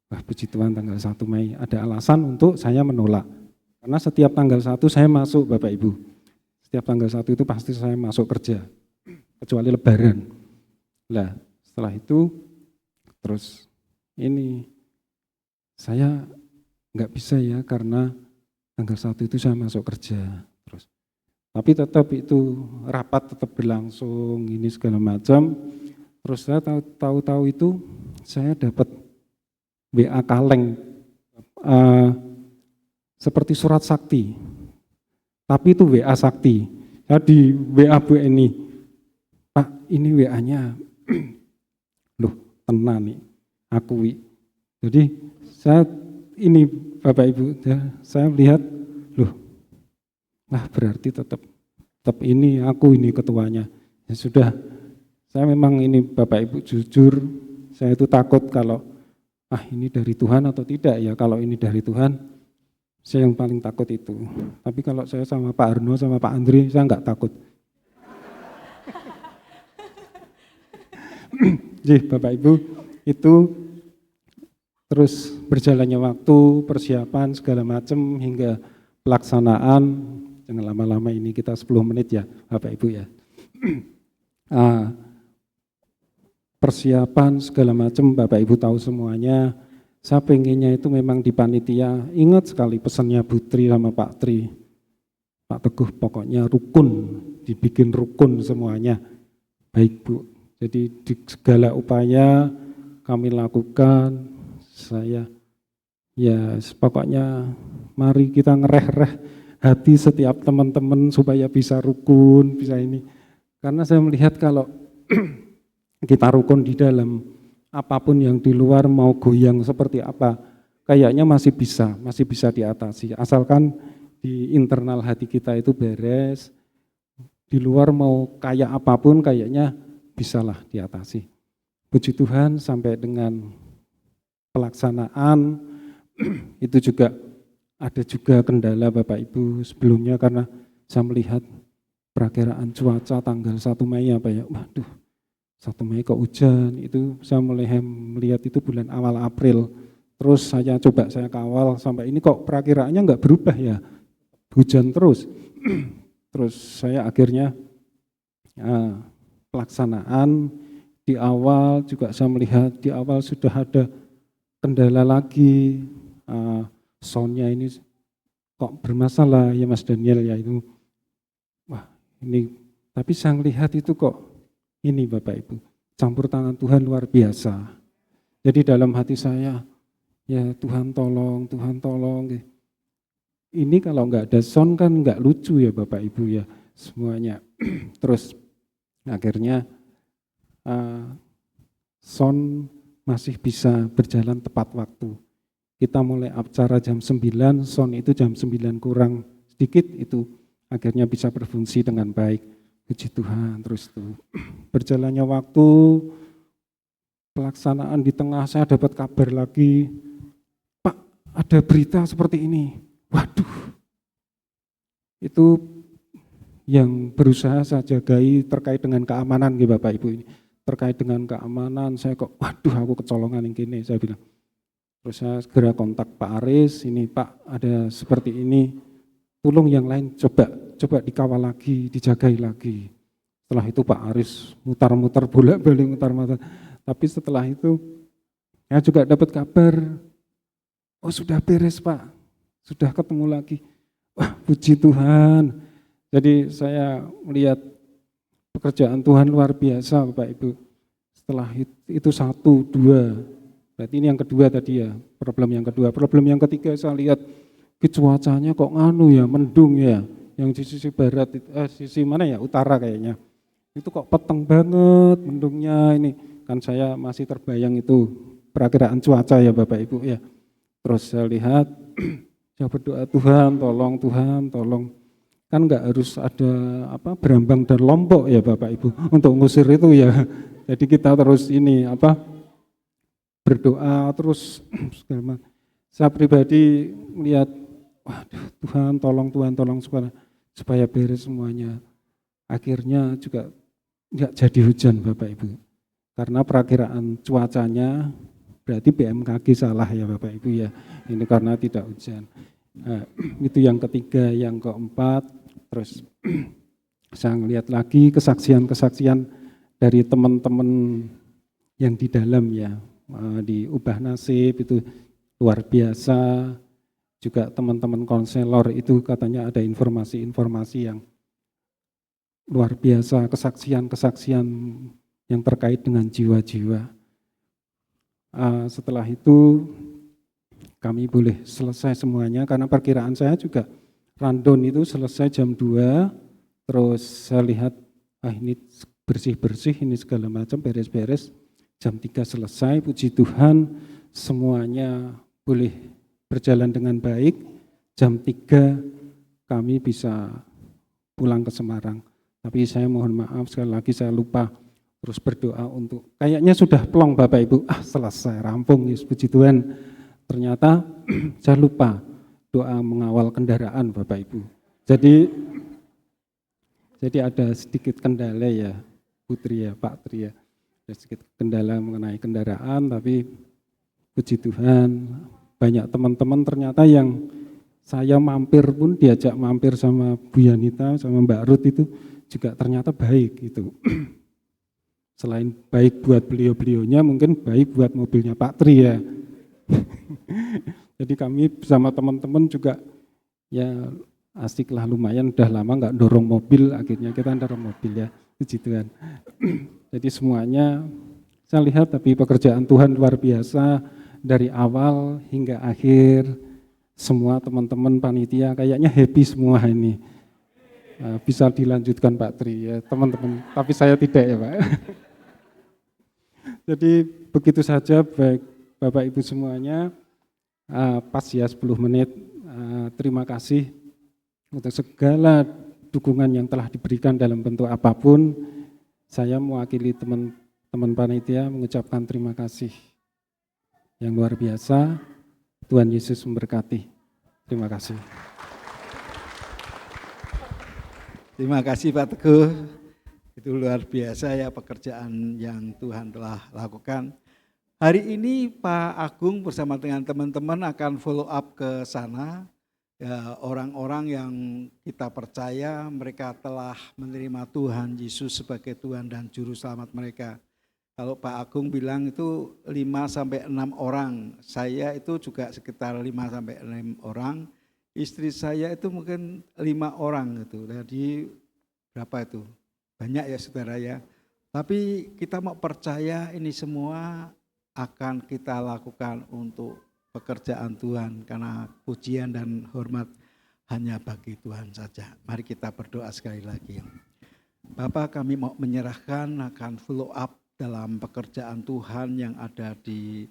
Wah puji Tuhan tanggal 1 Mei. Ada alasan untuk saya menolak. Karena setiap tanggal 1 saya masuk Bapak Ibu. Setiap tanggal 1 itu pasti saya masuk kerja. Kecuali Lebaran. Nah setelah itu terus ini saya nggak bisa ya karena tanggal 1 itu saya masuk kerja. Terus tapi tetap itu rapat tetap berlangsung ini segala macam. Terus saya tahu itu saya dapat WA kaleng seperti surat sakti. Tapi itu WA sakti. Jadi WA Bu Eni, Pak ini WA-nya, loh tenan nih, akui. Jadi saya ini Bapak Ibu, saya melihat, loh, nah berarti tetap ini aku ini ketuanya. Ya sudah, saya memang ini Bapak Ibu jujur, saya itu takut kalau ini dari Tuhan atau tidak ya. Kalau ini dari Tuhan, saya yang paling takut itu. Tapi kalau saya sama Pak Arno, sama Pak Andri, saya enggak takut. Jadi Bapak Ibu, itu terus berjalannya waktu, persiapan segala macam hingga pelaksanaan. Jangan lama-lama ini kita 10 menit ya Bapak Ibu ya. Persiapan segala macam Bapak Ibu tahu semuanya. Saya pengennya itu memang di panitia, ingat sekali pesannya Bu Tri sama Pak Tri. Pak Teguh pokoknya rukun, dibikin rukun semuanya. Baik Bu, jadi di segala upaya kami lakukan, saya ya pokoknya mari kita ngereh-reh hati setiap teman-teman supaya bisa rukun, bisa ini. Karena saya melihat kalau kita rukun di dalam, apapun yang di luar mau goyang seperti apa, kayaknya masih bisa diatasi. Asalkan di internal hati kita itu beres, di luar mau kayak apapun kayaknya bisalah diatasi. Puji Tuhan sampai dengan pelaksanaan itu juga ada juga kendala Bapak Ibu sebelumnya karena saya melihat perakiraan cuaca tanggal 1 Mei apa ya, waduh 1 Mei kok hujan, itu saya mulai melihat itu bulan awal April, terus saya coba saya kawal sampai ini kok perakiraannya enggak berubah ya, hujan terus. Terus saya akhirnya pelaksanaan di awal juga saya melihat di awal sudah ada kendala lagi, soundnya ini kok bermasalah ya Mas Daniel ya itu. Wah ini, tapi saya melihat itu kok ini Bapak Ibu, campur tangan Tuhan luar biasa. Jadi dalam hati saya, ya Tuhan tolong. Ini kalau enggak ada sound kan enggak lucu ya Bapak Ibu ya semuanya. Terus akhirnya sound masih bisa berjalan tepat waktu. Kita mulai acara jam 9, sound itu jam 9 kurang sedikit itu akhirnya bisa berfungsi dengan baik. Puji Tuhan. Terus itu berjalannya waktu, pelaksanaan di tengah saya dapat kabar lagi, Pak ada berita seperti ini. Waduh, itu yang berusaha saya jagai terkait dengan keamanan gitu Bapak Ibu ini. Terkait dengan keamanan saya kok waduh aku kecolongan yang gini saya bilang. Terus saya segera kontak Pak Aris, ini Pak ada seperti ini, tolong yang lain coba dikawal lagi, dijagai lagi. Setelah itu Pak Aris mutar-mutar bolak-balik mutar-mutar. Tapi setelah itu saya juga dapat kabar, oh sudah beres Pak, sudah ketemu lagi. Wah puji Tuhan. Jadi saya melihat pekerjaan Tuhan luar biasa Bapak Ibu. Setelah itu 1, 2, berarti ini yang kedua tadi ya, problem yang kedua. Problem yang ketiga saya lihat cuacanya kok nganu ya, mendung ya. Yang di sisi barat, sisi mana ya, utara kayaknya. Itu kok peteng banget mendungnya ini. Kan saya masih terbayang itu perakiraan cuaca ya Bapak Ibu ya. Terus saya lihat, saya berdoa Tuhan tolong. Kan enggak harus ada Berambang dan Lombok ya Bapak Ibu untuk ngusir itu ya. Jadi kita terus ini berdoa terus segala. Saya pribadi melihat waduh Tuhan tolong supaya beres semuanya. Akhirnya juga enggak jadi hujan Bapak Ibu. Karena perakiraan cuacanya berarti BMKG salah ya Bapak Ibu ya. Ini karena tidak hujan. Nah, itu yang ketiga, yang keempat, terus saya ngelihat lagi kesaksian dari teman-teman yang di dalam ya, di Ubah Nasib itu luar biasa, juga teman-teman konselor itu katanya ada informasi-informasi yang luar biasa, kesaksian yang terkait dengan jiwa-jiwa. Setelah itu kami boleh selesai semuanya karena perkiraan saya juga rundown itu selesai jam 2, terus saya lihat ini bersih-bersih ini segala macam beres-beres, jam 3 selesai, puji Tuhan semuanya boleh berjalan dengan baik, jam 3 kami bisa pulang ke Semarang. Tapi saya mohon maaf sekali lagi saya lupa terus berdoa untuk, kayaknya sudah plong Bapak Ibu, selesai rampung, yes, puji Tuhan. Ternyata saya lupa doa mengawal kendaraan Bapak Ibu. Jadi ada sedikit kendala ya Putri ya, Pak Tri ya. Ada sedikit kendala mengenai kendaraan, tapi puji Tuhan banyak teman-teman ternyata yang saya mampir pun diajak mampir sama Bu Yanita, sama Mbak Ruth itu juga ternyata baik gitu. Selain baik buat beliau-beliaunya mungkin baik buat mobilnya Pak Tri ya. Jadi kami bersama teman-teman juga ya asik lah, lumayan udah lama nggak dorong mobil, akhirnya kita dorong mobil ya, puji Tuhan. Jadi semuanya saya lihat tapi pekerjaan Tuhan luar biasa dari awal hingga akhir. Semua teman-teman panitia kayaknya happy semua ini. Bisa dilanjutkan Pak Tri ya teman-teman, tapi saya tidak ya Pak. Jadi begitu saja baik Bapak Ibu semuanya, pas ya 10 menit, terima kasih untuk segala dukungan yang telah diberikan dalam bentuk apapun. Saya mewakili teman-teman panitia mengucapkan terima kasih yang luar biasa. Tuhan Yesus memberkati. Terima kasih. Terima kasih Pak Teguh. Itu luar biasa ya pekerjaan yang Tuhan telah lakukan. Hari ini Pak Agung bersama dengan teman-teman akan follow up ke sana. Ya, orang-orang yang kita percaya mereka telah menerima Tuhan Yesus sebagai Tuhan dan Juru Selamat mereka. Kalau Pak Agung bilang itu 5-6 orang, saya itu juga sekitar 5-6 orang, istri saya itu mungkin 5 orang gitu. Jadi berapa itu? Banyak ya saudara ya. Tapi kita mau percaya ini semua akan kita lakukan untuk pekerjaan Tuhan karena pujian dan hormat hanya bagi Tuhan saja. Mari kita berdoa sekali lagi. Bapak, kami mau menyerahkan akan follow up dalam pekerjaan Tuhan yang ada di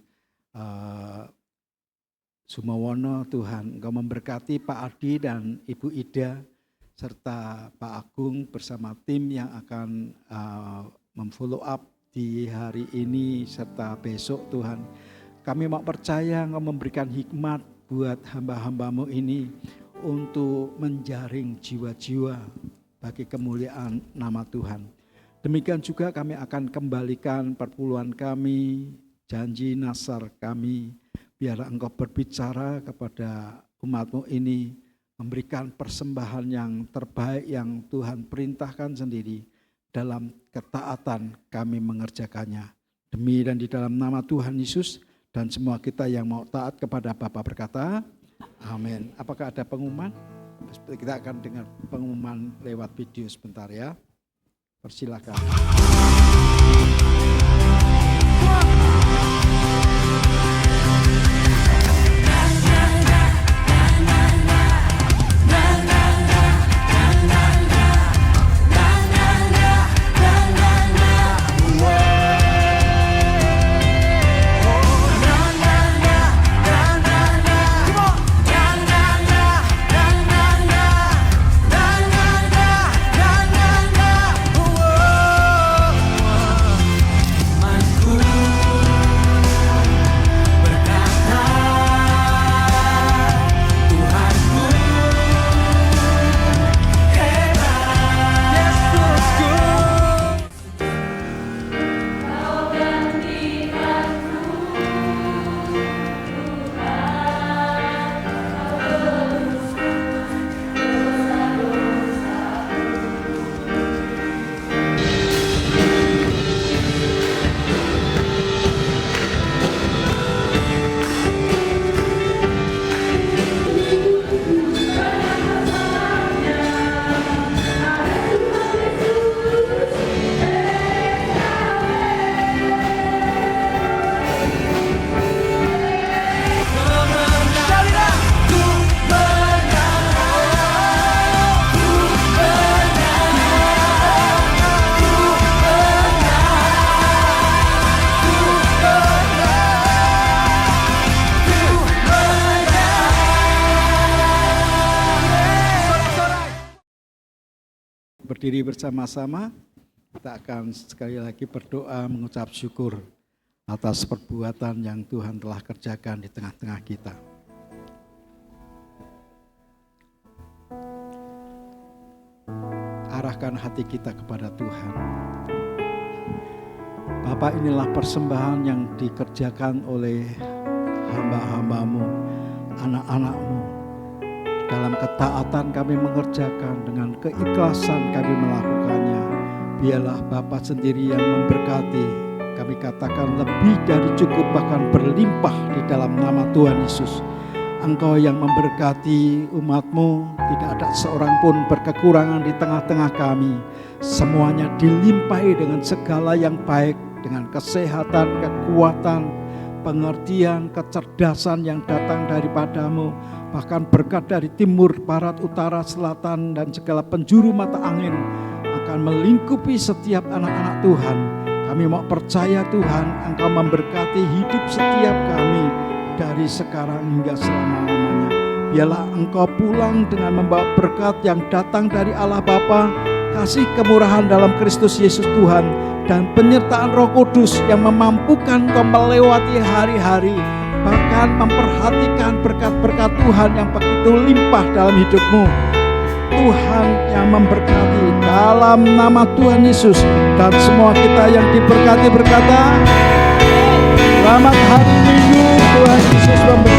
Sumawono. Tuhan, Engkau memberkati Pak Adi dan Ibu Ida serta Pak Agung bersama tim yang akan memfollow up di hari ini serta besok. Tuhan, kami mau percaya Engkau memberikan hikmat buat hamba-hambamu ini untuk menjaring jiwa-jiwa bagi kemuliaan nama Tuhan. Demikian juga kami akan kembalikan perpuluhan kami, janji nasar kami, biarlah Engkau berbicara kepada umat-Mu ini, memberikan persembahan yang terbaik yang Tuhan perintahkan sendiri, dalam ketaatan kami mengerjakannya. Demi dan di dalam nama Tuhan Yesus, dan semua kita yang mau taat kepada Bapa berkata, amin. Apakah ada pengumuman? Kita akan dengar pengumuman lewat video sebentar ya. Persilakan. Berdiri bersama-sama, kita akan sekali lagi berdoa mengucap syukur atas perbuatan yang Tuhan telah kerjakan di tengah-tengah kita. Arahkan hati kita kepada Tuhan. Bapa, inilah persembahan yang dikerjakan oleh hamba-hambamu, anak-anakmu. Dalam ketaatan kami mengerjakan, dengan keikhlasan kami melakukannya. Biarlah Bapa sendiri yang memberkati Kami katakan lebih dari cukup, bahkan berlimpah di dalam nama Tuhan Yesus. Engkau yang memberkati umat-Mu, tidak ada seorang pun berkekurangan di tengah-tengah kami. Semuanya dilimpahi dengan segala yang baik, dengan kesehatan, kekuatan, pengertian, kecerdasan yang datang daripada-Mu. Bahkan berkat dari timur, barat, utara, selatan, dan segala penjuru mata angin akan melingkupi setiap anak-anak Tuhan. Kami mau percaya Tuhan, Engkau memberkati hidup setiap kami dari sekarang hingga selama-lamanya. Biarlah Engkau pulang dengan membawa berkat yang datang dari Allah Bapa, kasih kemurahan dalam Kristus Yesus Tuhan, dan penyertaan Roh Kudus yang memampukan Engkau melewati hari-hari, bahkan memperhatikan berkat-berkat Tuhan yang begitu limpah dalam hidupmu. Tuhan yang memberkati dalam nama Tuhan Yesus, dan semua kita yang diberkati berkata, selamat hari Minggu, Tuhan Yesus memberkati.